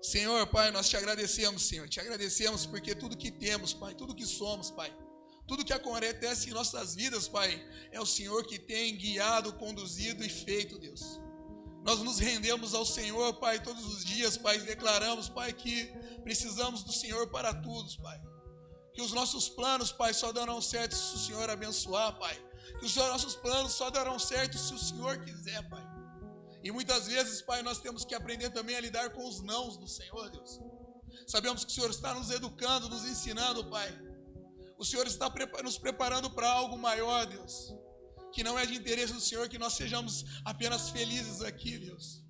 Senhor, Pai, nós te agradecemos, Senhor. Te agradecemos porque tudo que temos, Pai, tudo que somos, Pai, tudo que acontece em nossas vidas, Pai, é o Senhor que tem guiado, conduzido e feito, Deus. Nós nos rendemos ao Senhor, Pai, todos os dias, Pai, e declaramos, Pai, que precisamos do Senhor para tudo, Pai. Que os nossos planos, Pai, só darão certo se o Senhor abençoar, Pai. Que os nossos planos só darão certo se o Senhor quiser, Pai. E muitas vezes, Pai, nós temos que aprender também a lidar com os nãos do Senhor, Deus. Sabemos que o Senhor está nos educando, nos ensinando, Pai. O Senhor está nos preparando para algo maior, Deus. Que não é de interesse do Senhor que nós sejamos apenas felizes aqui, Deus.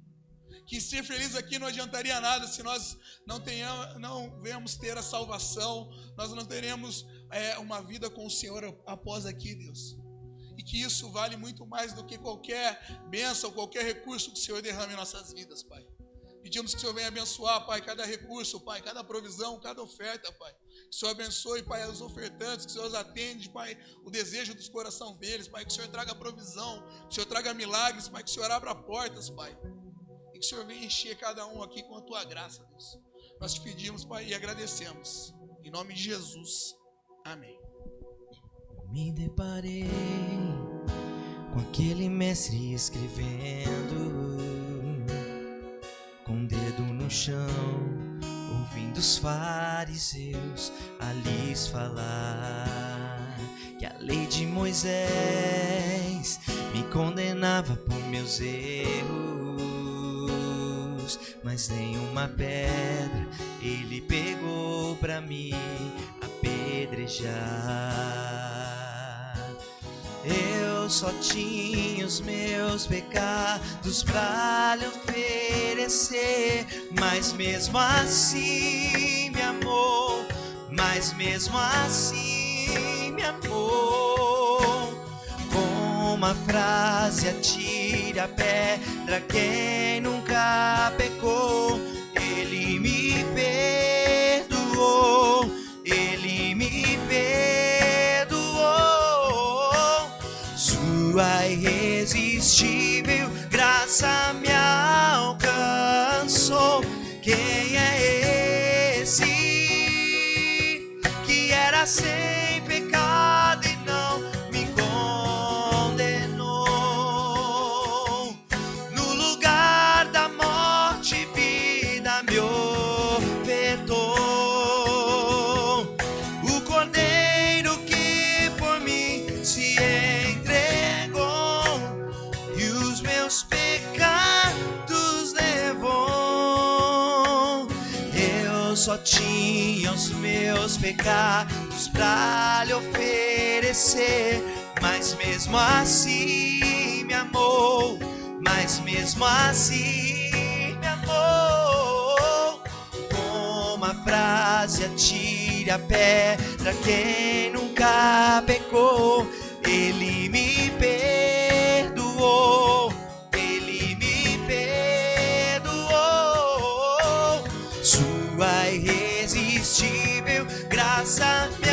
Que ser feliz aqui não adiantaria nada se nós não venhamos ter a salvação, nós não teremos uma vida com o Senhor após aqui, Deus. E que isso vale muito mais do que qualquer bênção, qualquer recurso que o Senhor derrame em nossas vidas, Pai. Pedimos que o Senhor venha abençoar, Pai, cada recurso, Pai, cada provisão, cada oferta, Pai. Que o Senhor abençoe, Pai, os ofertantes, que o Senhor atende, Pai, o desejo dos corações deles, Pai, que o Senhor traga provisão, que o Senhor traga milagres, Pai, que o Senhor abra portas, Pai. E que o Senhor venha encher cada um aqui com a Tua graça, Deus. Nós te pedimos, Pai, e agradecemos. Em nome de Jesus. Amém. Me deparei com aquele mestre escrevendo, com o dedo no chão, ouvindo os fariseus a lhes falar que a lei de Moisés me condenava por meus erros, mas nenhuma pedra ele pegou pra me apedrejar. Eu só tinha os meus pecados pra lhe oferecer, mas mesmo assim me amou, mas mesmo assim me amou. Com uma frase atire a pedra quem nunca pecou, ele me perdoou, ele me perdoou. Sua irresistível graça me alcançou. Quem é esse que era sem pecado e não me condenou? No lugar da morte, vida me ofertou. O Cordeiro que por mim se entregou e os meus pecados levou. Eu só tinha os meus pecados pra lhe oferecer, mas mesmo assim me amou, mas mesmo assim me amou. Com uma frase atire a pedra quem nunca pecou, Ele me perdoou, Ele me perdoou. Sua irresistível graça me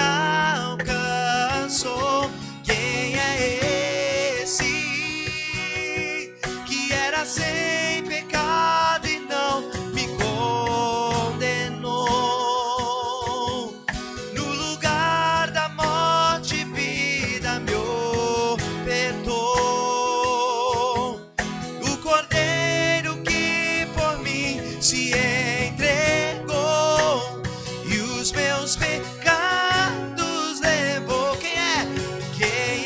alcançou. Quem é esse que era sem pecado e não me condenou? No lugar da morte, vida me ofertou. O Cordeiro que por mim se entregou e os meus pecados levou. Quem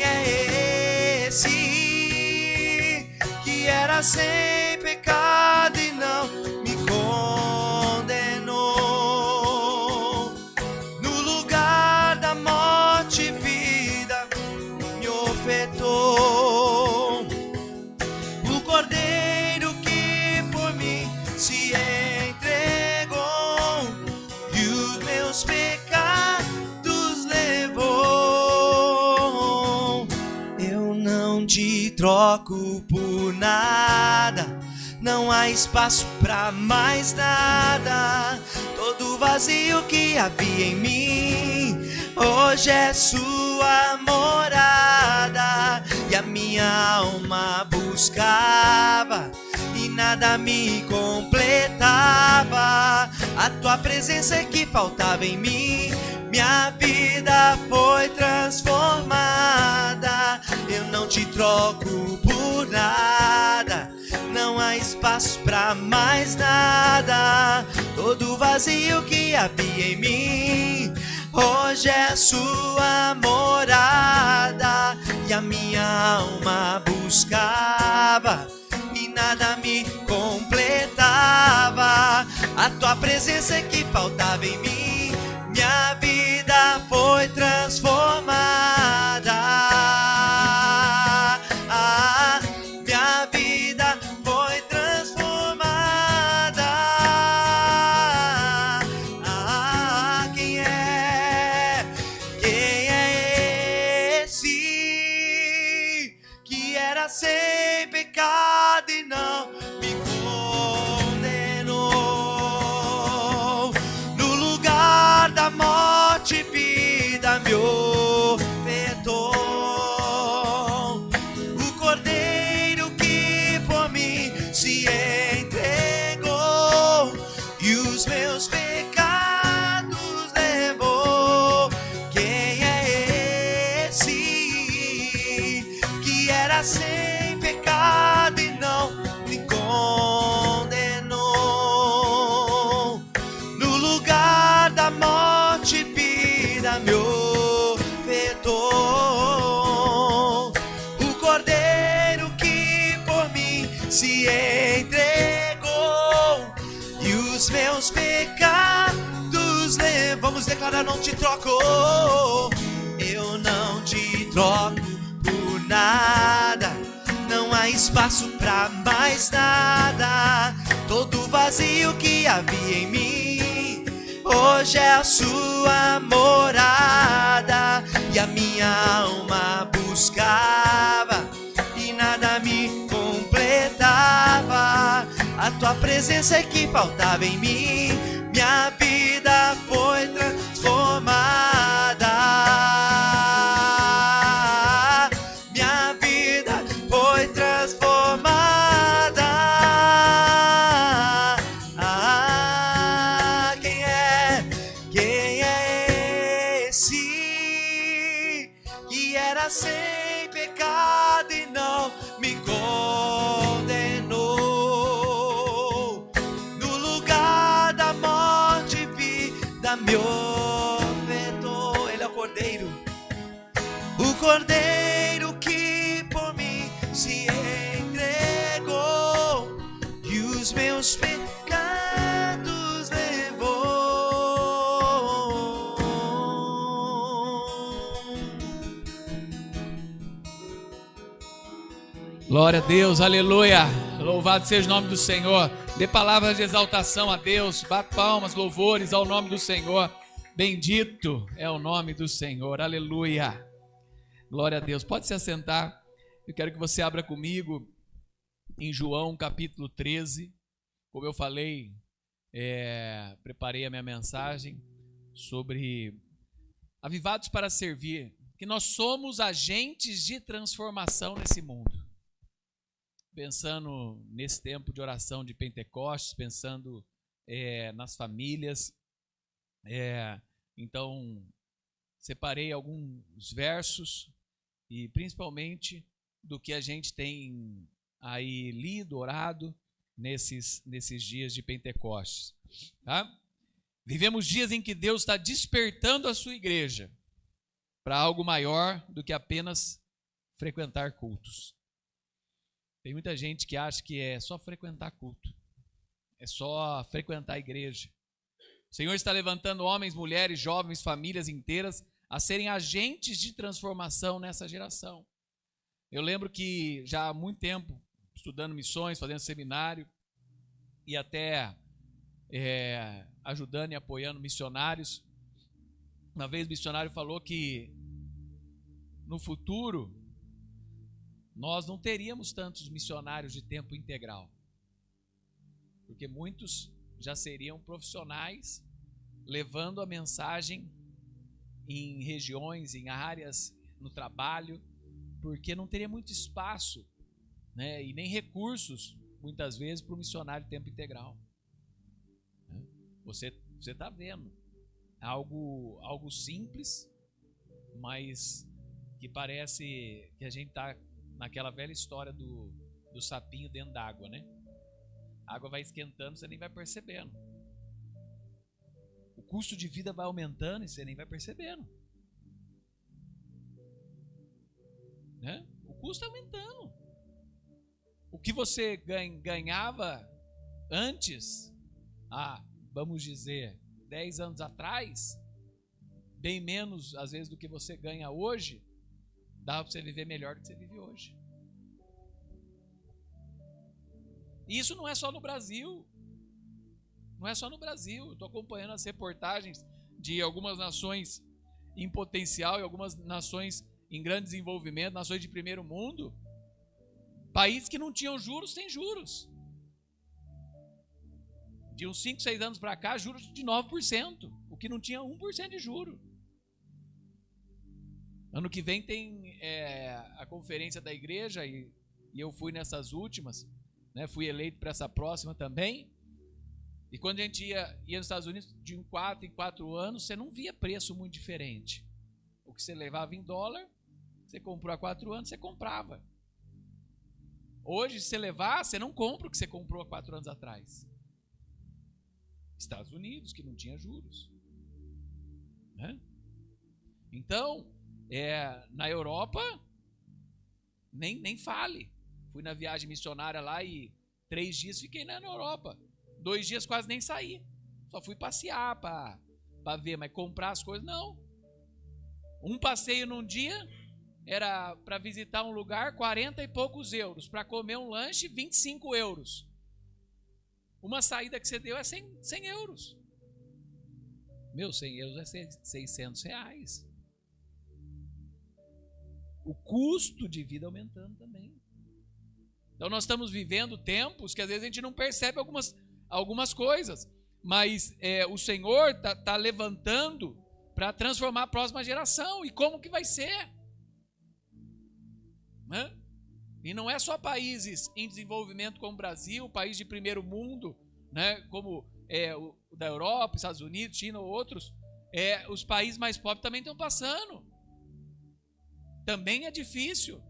é esse que era sem pecado e não me condenou? No lugar da morte, vida me ofertou. O Cordeiro que por mim se entregou e os meus pecados levou. Eu não te troco por nada, não há espaço pra mais nada. Todo vazio que havia em mim hoje é sua morada. E a minha alma buscava e nada me completava. A tua presença é que faltava em mim, minha vida foi transformada. Eu não te troco por nada, não há espaço pra mais nada. Todo vazio que havia em mim hoje é sua morada. E a minha alma buscava e nada me completava. A tua presença é que faltava em mim, minha vida foi transformada. Minha vida foi transformada. Quem é esse que era sem pecado e não me condenou? No lugar da morte, vida me ofertou. O Cordeiro que por mim se entregou e os meus pecados levou. Quem é esse que era sem pecado e não me condenou? No lugar da morte, vida me ofertou. O Cordeiro que por mim se entregou e os meus pecados levou. Vamos declarar: não te troco, eu não te troco por nada, não há espaço pra mais nada. Todo vazio que havia em mim hoje é a sua morada. E a minha alma buscava e nada me completava. A tua presença é que faltava em mim, minha vida foi transformada. Minha vida foi transformada. Quem é esse que era sem pecado e não me condenou? No lugar da morte, vida me ofertou. Ele é o Cordeiro, o Cordeiro que por mim se entregou e os meus pecados levou. Glória a Deus, aleluia. Louvado seja o nome do Senhor. Dê palavras de exaltação a Deus. Bate palmas, louvores ao nome do Senhor. Bendito é o nome do Senhor, aleluia. Glória a Deus. Pode se assentar. Eu quero que você abra comigo em João capítulo 13. Como eu falei, preparei a minha mensagem sobre avivados para servir, que nós somos agentes de transformação nesse mundo. Pensando nesse tempo de oração de Pentecostes, pensando nas famílias, então separei alguns versos e principalmente do que a gente tem aí lido, orado nesses dias de Pentecostes, tá? Vivemos dias em que Deus está despertando a sua igreja para algo maior do que apenas frequentar cultos. Tem muita gente que acha que é só frequentar culto, é só frequentar a igreja. O Senhor está levantando homens, mulheres, jovens, famílias inteiras a serem agentes de transformação nessa geração. Eu lembro que já há muito tempo, estudando missões, fazendo seminário e até ajudando e apoiando missionários, uma vez o missionário falou que no futuro nós não teríamos tantos missionários de tempo integral, porque muitos já seriam profissionais levando a mensagem em regiões, em áreas, no trabalho, porque não teria muito espaço, né, e nem recursos, muitas vezes, para o missionário de tempo integral. Você está vendo algo simples, mas que parece que a gente está naquela velha história do sapinho dentro d'água, né? A água vai esquentando, você nem vai percebendo. O custo de vida vai aumentando e você nem vai percebendo, né? O custo aumentando. O que você ganhava antes, vamos dizer, 10 anos atrás, bem menos às vezes do que você ganha hoje, dá para você viver melhor do que você vive hoje. E isso não é só no Brasil. Não é só no Brasil. Eu estou acompanhando as reportagens de algumas nações em potencial e algumas nações em grande desenvolvimento, nações de primeiro mundo. Países que não tinham juros, têm juros. De uns 5, 6 anos para cá, juros de 9%, o que não tinha 1% de juro. Ano que vem tem a conferência da igreja e eu fui nessas últimas, né? Fui eleito para essa próxima também. E quando a gente ia nos Estados Unidos, de 4 em 4 anos, você não via preço muito diferente. O que você levava em dólar, você comprou há 4 anos, você comprava. Hoje, se você levar, você não compra o que você comprou há 4 anos atrás. Estados Unidos, que não tinha juros, né? Então, na Europa, nem fale. Fui na viagem missionária lá e 3 dias fiquei na Europa. 2 dias quase nem saí. Só fui passear para ver, mas comprar as coisas, não. Um passeio num dia era para visitar um lugar, 40 e poucos euros. Para comer um lanche, 25 euros. Uma saída que você deu é 100 euros. 100 euros é 600 reais. O custo de vida aumentando também. Então nós estamos vivendo tempos que às vezes a gente não percebe algumas coisas, mas o Senhor está levantando para transformar a próxima geração. E como que vai ser? Né? E não é só países em desenvolvimento como o Brasil, país de primeiro mundo, né, como o da Europa, Estados Unidos, China ou outros, os países mais pobres também estão passando. Também é difícil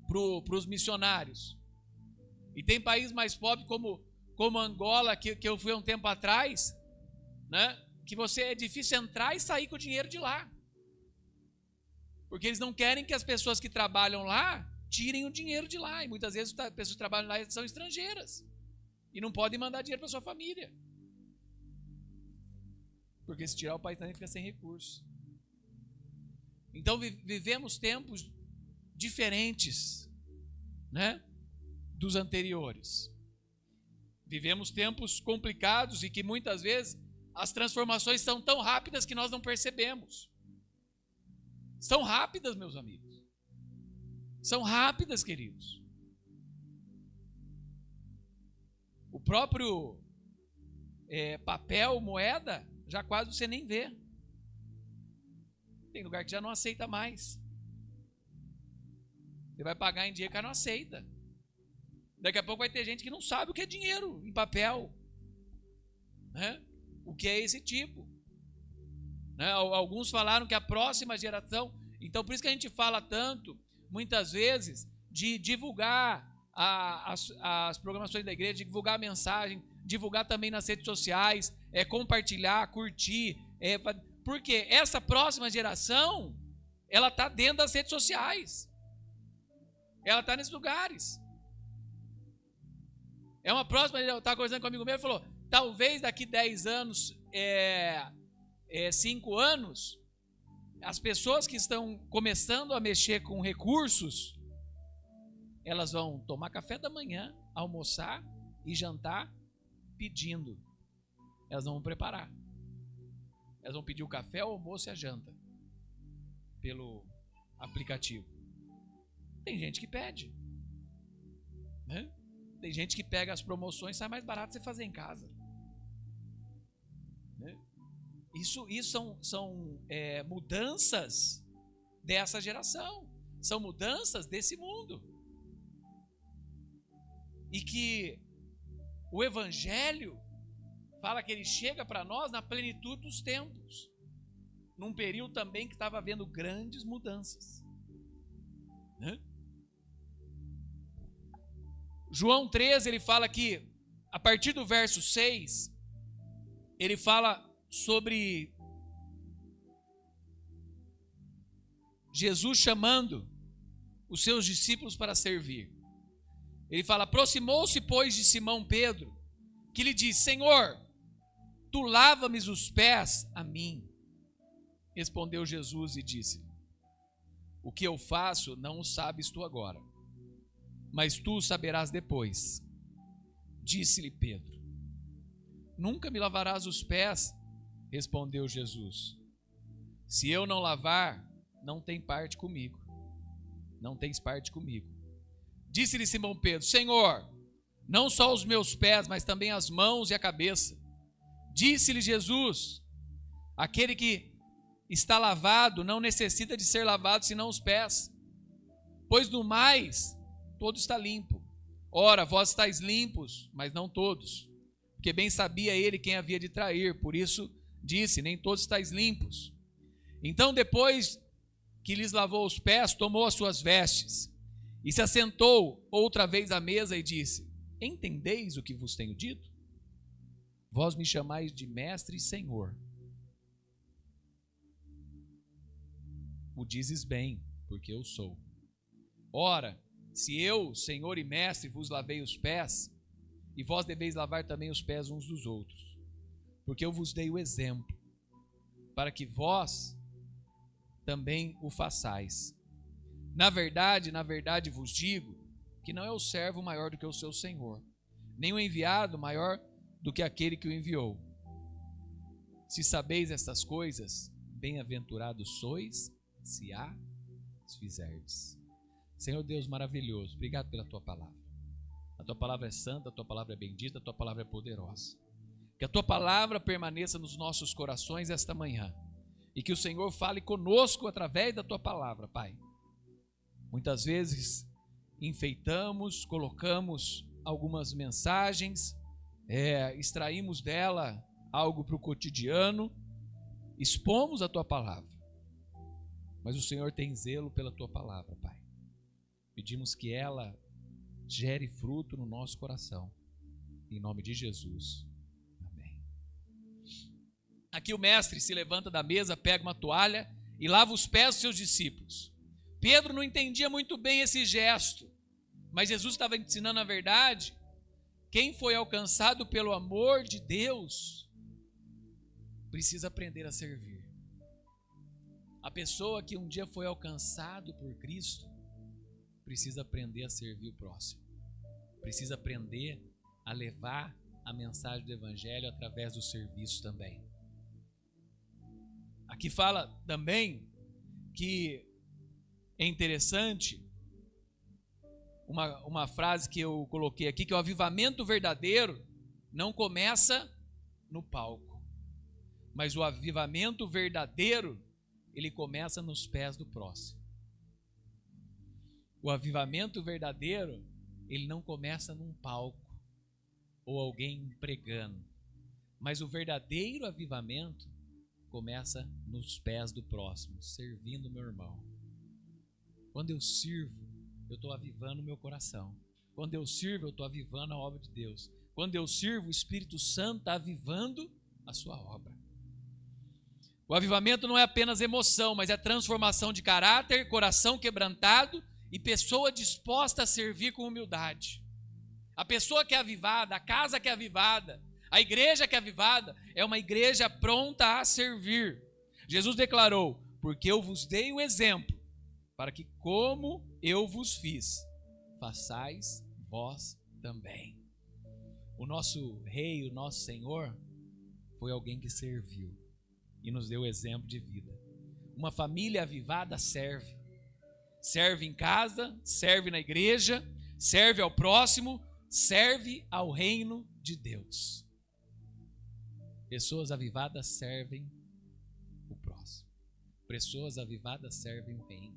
para os missionários. E tem países mais pobres como Angola, que eu fui há um tempo atrás, né, que é difícil entrar e sair com o dinheiro de lá. Porque eles não querem que as pessoas que trabalham lá tirem o dinheiro de lá. E muitas vezes as pessoas que trabalham lá são estrangeiras. E não podem mandar dinheiro para sua família. Porque se tirar, o país também fica sem recursos. Então vivemos tempos diferentes. né, dos anteriores. Vivemos tempos complicados e que muitas vezes as transformações são tão rápidas que nós não percebemos. São rápidas, meus amigos. São rápidas, queridos. O próprio papel, moeda, já quase você nem vê. Tem lugar que já não aceita mais. Você vai pagar em dinheiro que não aceita. Daqui a pouco vai ter gente que não sabe o que é dinheiro em papel, né? O que é esse tipo, né? Alguns falaram que a próxima geração, então por isso que a gente fala tanto, muitas vezes, de divulgar as programações da igreja, divulgar a mensagem, divulgar também nas redes sociais, compartilhar, curtir, porque essa próxima geração, ela está dentro das redes sociais, ela está nesses lugares. É uma próxima, eu estava conversando com um amigo meu, ele falou, talvez daqui 10 anos, 5 anos, as pessoas que estão começando a mexer com recursos, elas vão tomar café da manhã, almoçar e jantar pedindo. Elas não vão preparar. Elas vão pedir o café, o almoço e a janta pelo aplicativo. Tem gente que pede, né? Tem gente que pega as promoções, sai mais barato você fazer em casa, né? Isso são mudanças dessa geração, são mudanças desse mundo. E que o Evangelho fala que ele chega para nós na plenitude dos tempos, num período também que estava havendo grandes mudanças, né? João 13, ele fala que, a partir do verso 6, ele fala sobre Jesus chamando os seus discípulos para servir. Ele fala, aproximou-se, pois, de Simão Pedro, que lhe disse, Senhor, tu lava-me os pés a mim. Respondeu Jesus e disse, o que eu faço não o sabes tu agora, mas tu o saberás depois. Disse-lhe Pedro, nunca me lavarás os pés? Respondeu Jesus, se eu não lavar, não tem parte comigo. Não tens parte comigo. Disse-lhe Simão Pedro, Senhor, não só os meus pés, mas também as mãos e a cabeça. Disse-lhe Jesus, aquele que está lavado não necessita de ser lavado senão os pés, pois no mais todo está limpo. Ora, vós estáis limpos, mas não todos, porque bem sabia ele quem havia de trair, por isso disse, nem todos estáis limpos. Então, depois que lhes lavou os pés, tomou as suas vestes, e se assentou outra vez à mesa e disse, entendeis o que vos tenho dito? Vós me chamais de mestre e senhor. O dizes bem, porque eu sou. Ora, se eu, Senhor e Mestre, vos lavei os pés, e vós deveis lavar também os pés uns dos outros, porque eu vos dei o exemplo, para que vós também o façais. Na verdade vos digo, que não é o servo maior do que o seu Senhor, nem o enviado maior do que aquele que o enviou. Se sabeis estas coisas, bem-aventurados sois, se as fizerdes. Senhor Deus maravilhoso, obrigado pela tua palavra. A tua palavra é santa, a tua palavra é bendita, a tua palavra é poderosa. Que a tua palavra permaneça nos nossos corações esta manhã. E que o Senhor fale conosco através da tua palavra, Pai. Muitas vezes enfeitamos, colocamos algumas mensagens, extraímos dela algo para o cotidiano, expomos a tua palavra. Mas o Senhor tem zelo pela tua palavra, Pai. Pedimos que ela gere fruto no nosso coração. Em nome de Jesus. Amém. Aqui o mestre se levanta da mesa, pega uma toalha e lava os pés dos seus discípulos. Pedro não entendia muito bem esse gesto, mas Jesus estava ensinando a verdade. Quem foi alcançado pelo amor de Deus precisa aprender a servir. A pessoa que um dia foi alcançado por Cristo precisa aprender a servir o próximo. Precisa aprender a levar a mensagem do Evangelho através do serviço também. Aqui fala também que é interessante uma frase que eu coloquei aqui, que o avivamento verdadeiro não começa no palco, mas o avivamento verdadeiro, ele começa nos pés do próximo. O avivamento verdadeiro, ele não começa num palco ou alguém pregando, mas o verdadeiro avivamento começa nos pés do próximo, servindo o meu irmão. Quando eu sirvo, eu estou avivando o meu coração. Quando eu sirvo, eu estou avivando a obra de Deus. Quando eu sirvo, o Espírito Santo está avivando a sua obra. O avivamento não é apenas emoção, mas é transformação de caráter, coração quebrantado e pessoa disposta a servir com humildade. A pessoa que é avivada, a casa que é avivada, a igreja que é avivada, é uma igreja pronta a servir. Jesus declarou: porque eu vos dei o exemplo, para que como eu vos fiz, façais vós também. O nosso rei, o nosso Senhor, foi alguém que serviu e nos deu exemplo de vida. Uma família avivada serve. Serve em casa, serve na igreja, serve ao próximo, serve ao reino de Deus. Pessoas avivadas servem o próximo. Pessoas avivadas servem o reino.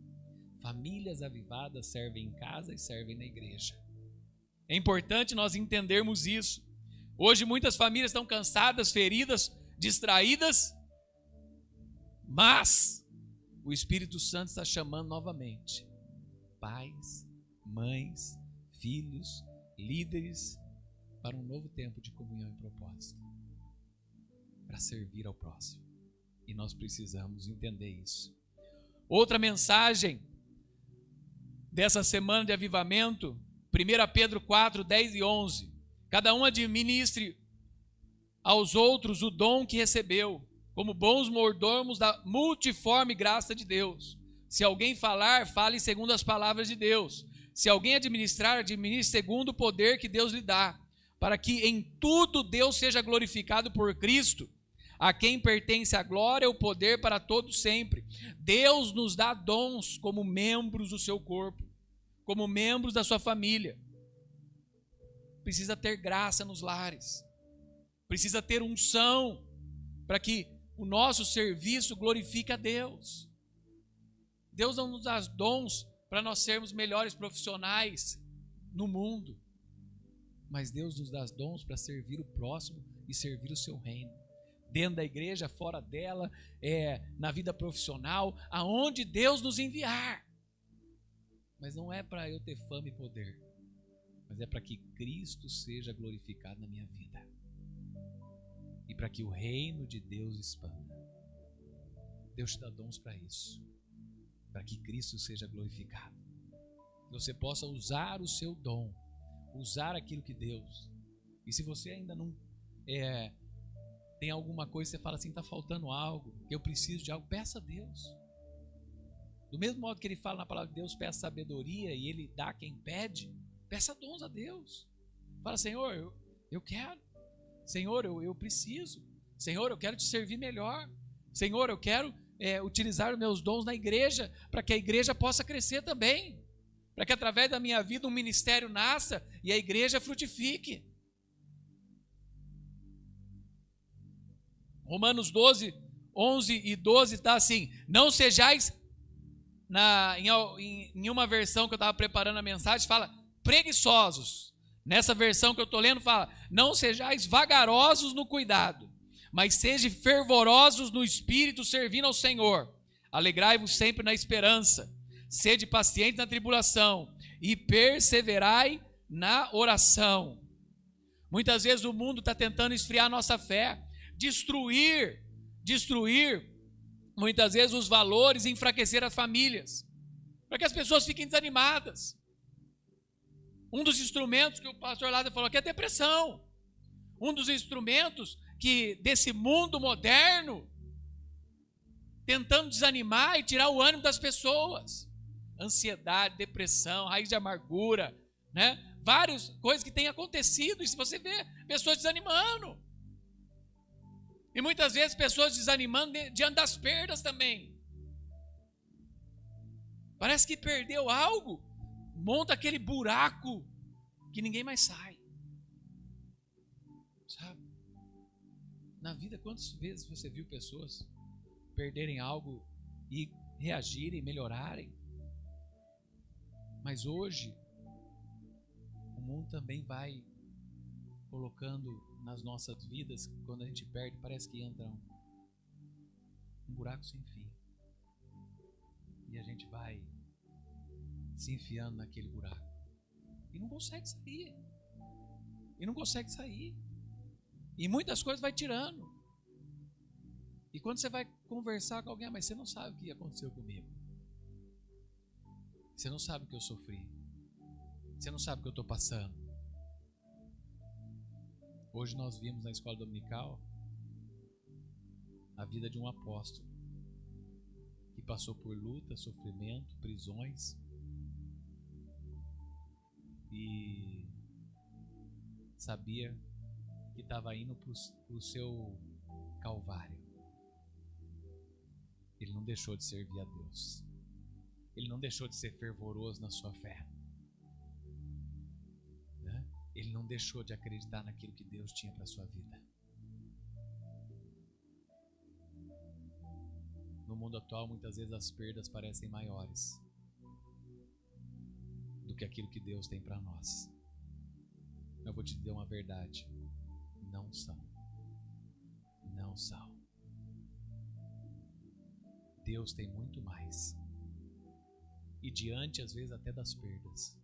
Famílias avivadas servem em casa e servem na igreja. É importante nós entendermos isso. Hoje muitas famílias estão cansadas, feridas, distraídas, mas o Espírito Santo está chamando novamente pais, mães, filhos, líderes para um novo tempo de comunhão e propósito, para servir ao próximo. E nós precisamos entender isso. Outra mensagem dessa semana de avivamento, 1 Pedro 4, 10 e 11. Cada um administre aos outros o dom que recebeu, como bons mordomos da multiforme graça de Deus. Se alguém falar, fale segundo as palavras de Deus. Se alguém administrar, administre segundo o poder que Deus lhe dá, para que em tudo Deus seja glorificado por Cristo, a quem pertence a glória e o poder para todos sempre. Deus nos dá dons como membros do seu corpo, como membros da sua família. Precisa ter graça nos lares, precisa ter unção, para que o nosso serviço glorifique a Deus. Deus não nos dá dons para nós sermos melhores profissionais no mundo, mas Deus nos dá dons para servir o próximo e servir o seu reino. Dentro da igreja, fora dela, na vida profissional, aonde Deus nos enviar. Mas não é para eu ter fama e poder, mas é para que Cristo seja glorificado na minha vida e para que o reino de Deus expanda. Deus te dá dons para isso, para que Cristo seja glorificado. Que você possa usar o seu dom, usar aquilo que Deus. E se você ainda não tem alguma coisa, você fala assim, está faltando algo, eu preciso de algo, peça a Deus. Do mesmo modo que ele fala na palavra de Deus, peça sabedoria e ele dá a quem pede, peça dons a Deus. Fala, Senhor, eu quero. Senhor, eu preciso. Senhor, eu quero te servir melhor. Senhor, eu quero utilizar os meus dons na igreja, para que a igreja possa crescer também. Para que através da minha vida um ministério nasça e a igreja frutifique. Romanos 12, 11 e 12 está assim: não sejais, em uma versão que eu estava preparando a mensagem, fala preguiçosos. Nessa versão que eu estou lendo fala, não sejais vagarosos no cuidado, mas sejam fervorosos no espírito, servindo ao Senhor. Alegrai-vos sempre na esperança, sede pacientes na tribulação e perseverai na oração. Muitas vezes o mundo está tentando esfriar a nossa fé, destruir muitas vezes os valores e enfraquecer as famílias, para que as pessoas fiquem desanimadas. Um dos instrumentos que o pastor Lázaro falou aqui é a depressão. Um dos instrumentos que desse mundo moderno, tentando desanimar e tirar o ânimo das pessoas. ansiedade, depressão, raiz de amargura, né? Várias coisas que têm acontecido. E se você vê pessoas desanimando, e muitas vezes pessoas desanimando diante das perdas também. Parece que perdeu algo, monta aquele buraco que ninguém mais sai. Sabe? Na vida, quantas vezes você viu pessoas perderem algo e reagirem, melhorarem? Mas hoje, o mundo também vai colocando nas nossas vidas, quando a gente perde, parece que entra um buraco sem fim. E a gente vai se enfiando naquele buraco. E não consegue sair. E muitas coisas vai tirando. E quando você vai conversar com alguém, mas você não sabe o que aconteceu comigo. Você não sabe o que eu sofri. Você não sabe o que eu estou passando. Hoje nós vimos na escola dominical a vida de um apóstolo que passou por luta, sofrimento, prisões e sabia que estava indo para o seu Calvário. Ele não deixou de servir a Deus. Ele não deixou de ser fervoroso na sua fé. Né? Ele não deixou de acreditar naquilo que Deus tinha para a sua vida. No mundo atual, muitas vezes as perdas parecem maiores do que aquilo que Deus tem para nós. Eu vou te dizer uma verdade. Não são. Não são. Deus tem muito mais. E diante, às vezes, até das perdas.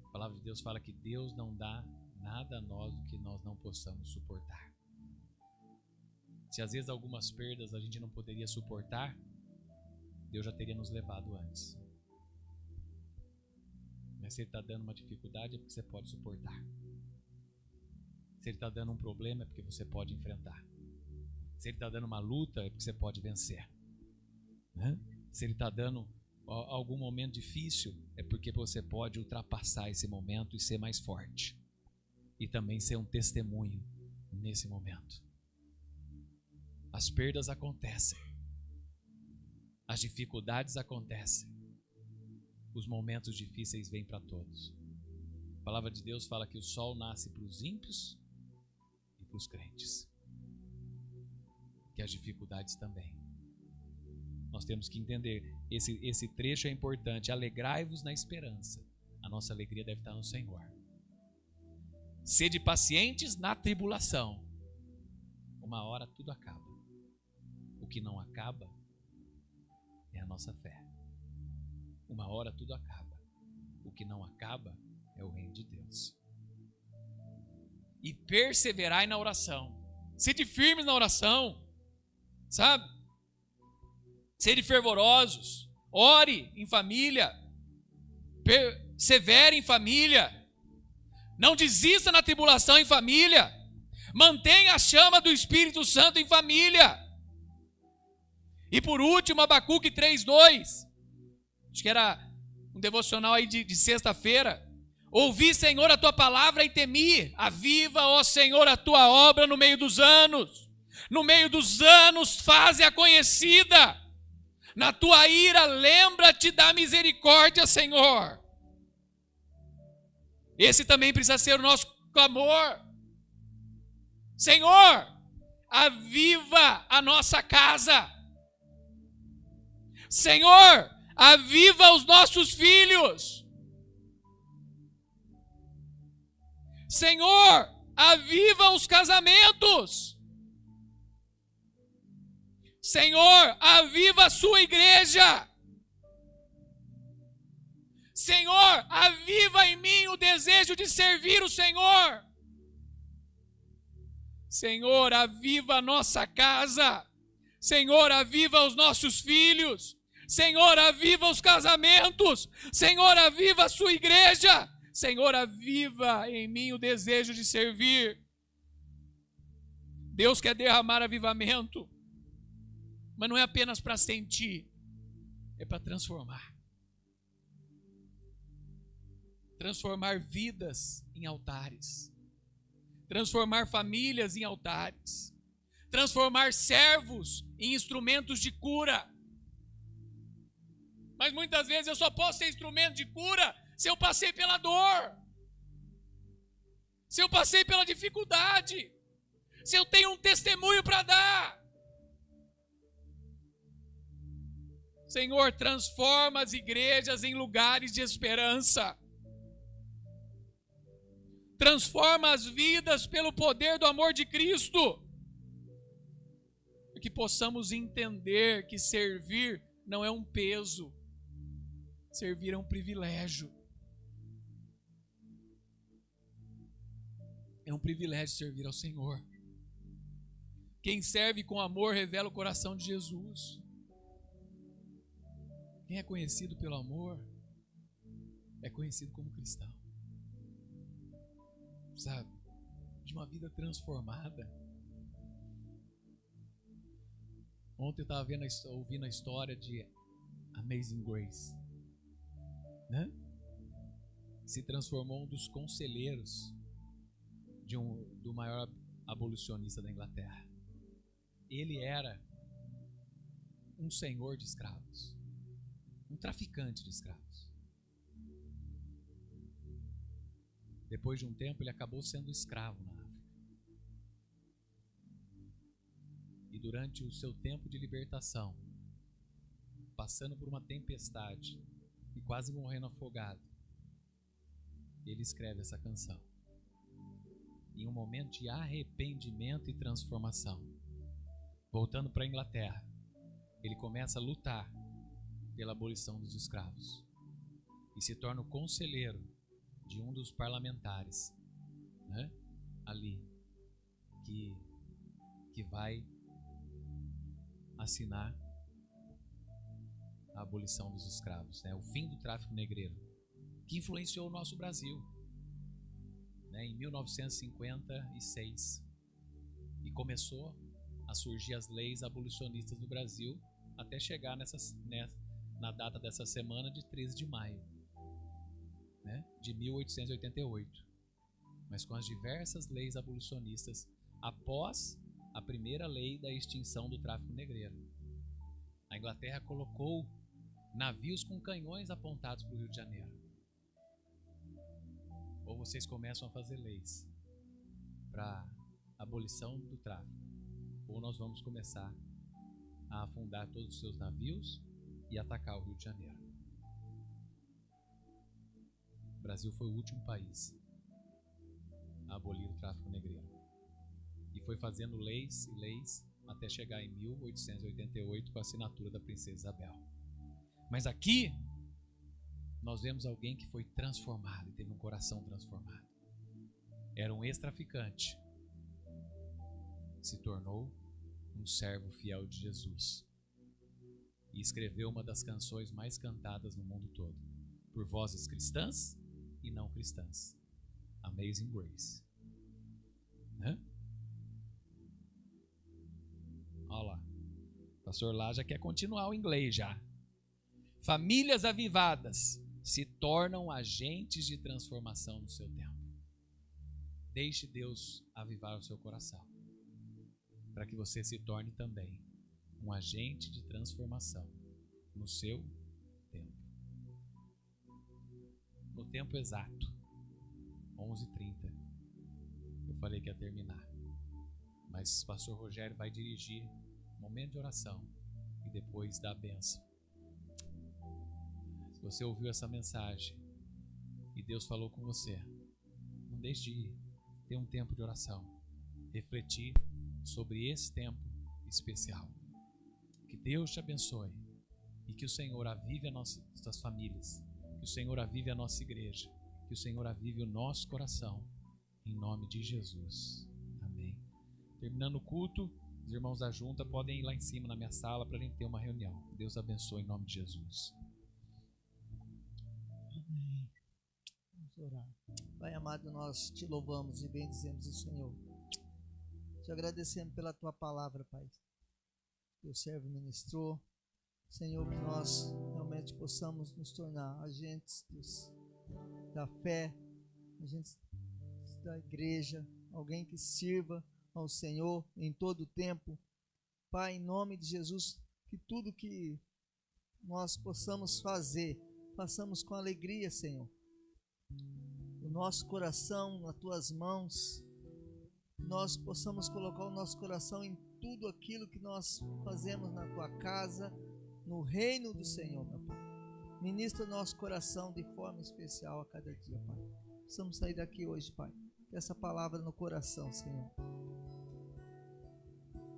A palavra de Deus fala que Deus não dá nada a nós do que nós não possamos suportar. Se às vezes algumas perdas a gente não poderia suportar, Deus já teria nos levado antes. Mas se Ele está dando uma dificuldade, é porque você pode suportar. Se Ele está dando um problema, é porque você pode enfrentar. Se Ele está dando uma luta, é porque você pode vencer. Né? Se Ele está dando algum momento difícil, é porque você pode ultrapassar esse momento e ser mais forte. E também ser um testemunho nesse momento. As perdas acontecem. As dificuldades acontecem. Os momentos difíceis vêm para todos. A palavra de Deus fala que o sol nasce para os ímpios e para os crentes. Que as dificuldades também. Nós temos que entender, esse trecho é importante. Alegrai-vos na esperança. A nossa alegria deve estar no Senhor. Sede pacientes na tribulação. Uma hora tudo acaba. O que não acaba é a nossa fé. Uma hora tudo acaba. O que não acaba é o reino de Deus. E perseverai na oração. Sede firmes na oração. Sabe? Sede fervorosos. Ore em família. Persevere em família. Não desista na tribulação em família. Mantenha a chama do Espírito Santo em família. E por último, Abacuque 3:2. Acho que era um devocional aí de sexta-feira. Ouvi, Senhor, a tua palavra e temi. Aviva, ó Senhor, a tua obra no meio dos anos. No meio dos anos, faze-a conhecida. Na tua ira, lembra-te da misericórdia, Senhor. Esse também precisa ser o nosso clamor. Senhor, aviva a nossa casa. Senhor, aviva os nossos filhos. Senhor, aviva os casamentos. Senhor, aviva a sua igreja. Senhor, aviva em mim o desejo de servir o Senhor. Senhor, aviva a nossa casa. Senhor, aviva os nossos filhos. Senhor, aviva os casamentos. Senhor, aviva a sua igreja. Senhor, aviva em mim o desejo de servir. Deus quer derramar avivamento, mas não é apenas para sentir, é para transformar. Transformar vidas em altares. Transformar famílias em altares. Transformar servos em instrumentos de cura. Mas muitas vezes eu só posso ser instrumento de cura se eu passei pela dor. Se eu passei pela dificuldade. Se eu tenho um testemunho para dar. Senhor, transforma as igrejas em lugares de esperança. Transforma as vidas pelo poder do amor de Cristo. E que possamos entender que servir não é um peso. Servir é um privilégio. É um privilégio servir ao Senhor. Quem serve com amor revela o coração de Jesus. Quem é conhecido pelo amor é conhecido como cristão. Sabe? De uma vida transformada. Ontem eu estava ouvindo a história de Amazing Grace, né? Se transformou um dos conselheiros do maior abolicionista da Inglaterra. Ele era um senhor de escravos, um traficante de escravos. Depois de um tempo, ele acabou sendo escravo na África. E durante o seu tempo de libertação, passando por uma tempestade e quase morrendo afogado, ele escreve essa canção. Em um momento de arrependimento e transformação, voltando para a Inglaterra, ele começa a lutar pela abolição dos escravos e se torna o conselheiro de um dos parlamentares, né, ali, que vai assinar a abolição dos escravos, né, o fim do tráfico negreiro, que influenciou o nosso Brasil, né, em 1956, e começou a surgir as leis abolicionistas no Brasil, até chegar na data dessa semana de 13 de maio, né, de 1888. Mas com as diversas leis abolicionistas após a primeira lei da extinção do tráfico negreiro. A Inglaterra colocou navios com canhões apontados para o Rio de Janeiro. Ou vocês começam a fazer leis para abolição do tráfico, ou nós vamos começar a afundar todos os seus navios e atacar o Rio de Janeiro. O Brasil foi o último país a abolir o tráfico negreiro. E foi fazendo leis e leis até chegar em 1888 com a assinatura da princesa Isabel. Mas aqui nós vemos alguém que foi transformado e teve um coração transformado. Era um ex-traficante. Se tornou um servo fiel de Jesus. E escreveu uma das canções mais cantadas no mundo todo, por vozes cristãs e não cristãs. Amazing Grace. Né? Olha lá. O pastor lá já quer continuar o inglês já. Famílias avivadas se tornam agentes de transformação no seu tempo. Deixe Deus avivar o seu coração, para que você se torne também um agente de transformação no seu tempo. No tempo exato, 11h30, eu falei que ia terminar, mas o pastor Rogério vai dirigir um momento de oração e depois da bênção. Se você ouviu essa mensagem e Deus falou com você, não deixe de ter um tempo de oração, refletir sobre esse tempo especial. Que Deus te abençoe e que o Senhor avive as nossas famílias, que o Senhor avive a nossa igreja, que o Senhor avive o nosso coração, em nome de Jesus. Amém. Terminando o culto, os irmãos da junta podem ir lá em cima na minha sala para a gente ter uma reunião. Deus abençoe em nome de Jesus. Amém. Vamos orar. Pai amado, nós te louvamos e bendizemos o Senhor. Te agradecemos pela tua palavra, Pai. Teu servo ministrou, Senhor, que nós realmente possamos nos tornar agentes da fé, agentes da igreja, alguém que sirva ao Senhor em todo o tempo. Pai, em nome de Jesus, que tudo que nós possamos fazer, façamos com alegria, Senhor. O nosso coração nas Tuas mãos, nós possamos colocar o nosso coração em tudo aquilo que nós fazemos na Tua casa, no reino do Senhor, meu Pai. Ministra o nosso coração de forma especial a cada dia, Pai. Precisamos sair daqui hoje, Pai, com essa palavra no coração, Senhor,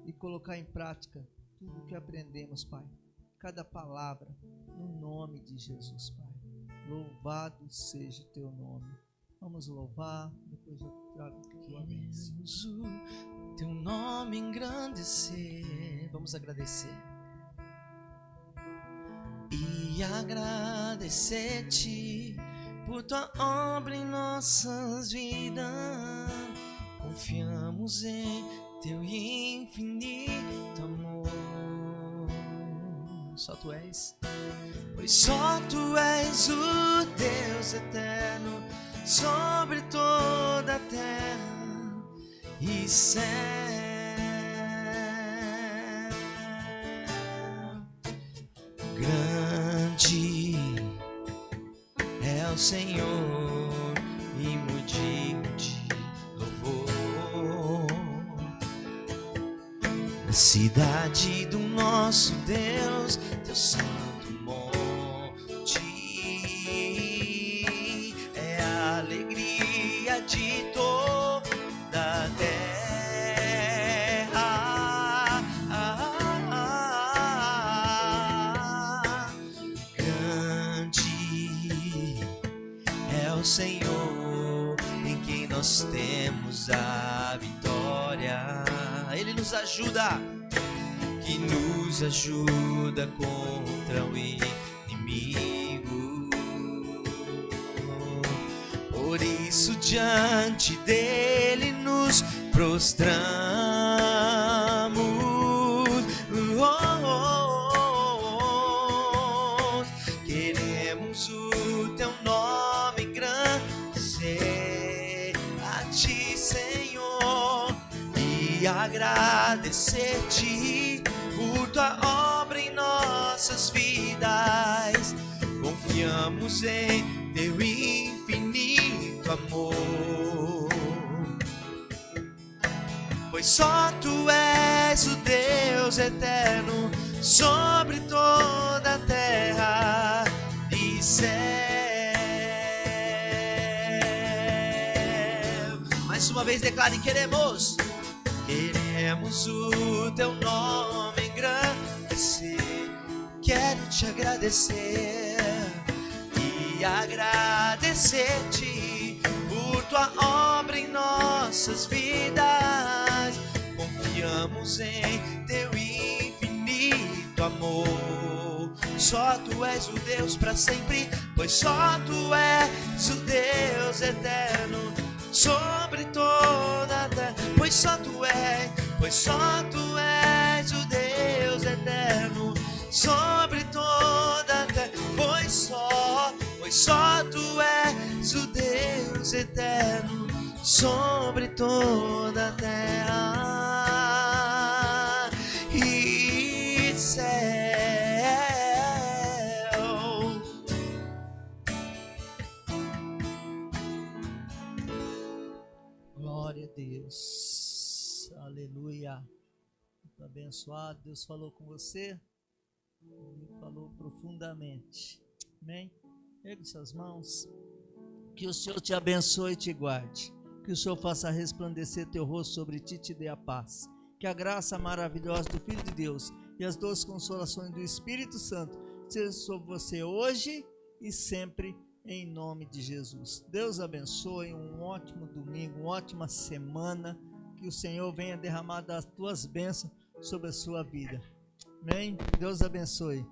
e colocar em prática tudo o que aprendemos, Pai. Cada palavra, no nome de Jesus, Pai. Louvado seja o Teu nome. Vamos louvar, depois eu trago Tua bênção. Queremos o Teu nome engrandecer. Vamos agradecer. E agradecer-te por Tua obra em nossas vidas. Confiamos em Teu infinito amor. Só Tu és, pois só Tu és o Deus eterno sobre toda a terra e céu. Grande é o Senhor e muito digno de louvor. Na cidade do nosso Deus, Teu santo monte é a alegria de toda a terra. Grande é o Senhor em quem nós temos a vitória. Ele nos ajuda, que nos ajuda contra o inimigo. Por isso diante dele nos prostramos. Queremos o Teu nome engrandecer a Ti, Senhor, e agradecer-te por Tua obra em nossas vidas. Confiamos em Teu infinito amor, pois só Tu és o Deus eterno sobre toda a terra e céu. Mais uma vez declare: queremos o Teu nome engrandecer. Quero Te agradecer e agradecer-te por Tua obra em nossas vidas. Confiamos em Teu infinito amor. Só Tu és o Deus para sempre, pois só Tu és o Deus eterno sobre toda a terra. Pois só Tu és o Deus eterno sobre toda a terra. Pois só Tu és o Deus eterno sobre toda a terra e céu. Glória a Deus, aleluia. Muito abençoado. Deus falou com você, Ele falou profundamente. Amém? Ergue suas mãos. Que o Senhor te abençoe e te guarde. Que o Senhor faça resplandecer Teu rosto sobre ti e te dê a paz. Que a graça maravilhosa do Filho de Deus e as doces consolações do Espírito Santo sejam sobre você hoje e sempre, em nome de Jesus. Deus abençoe, um ótimo domingo, uma ótima semana. Que o Senhor venha derramar das Tuas bênçãos sobre a sua vida. Amém? Deus abençoe.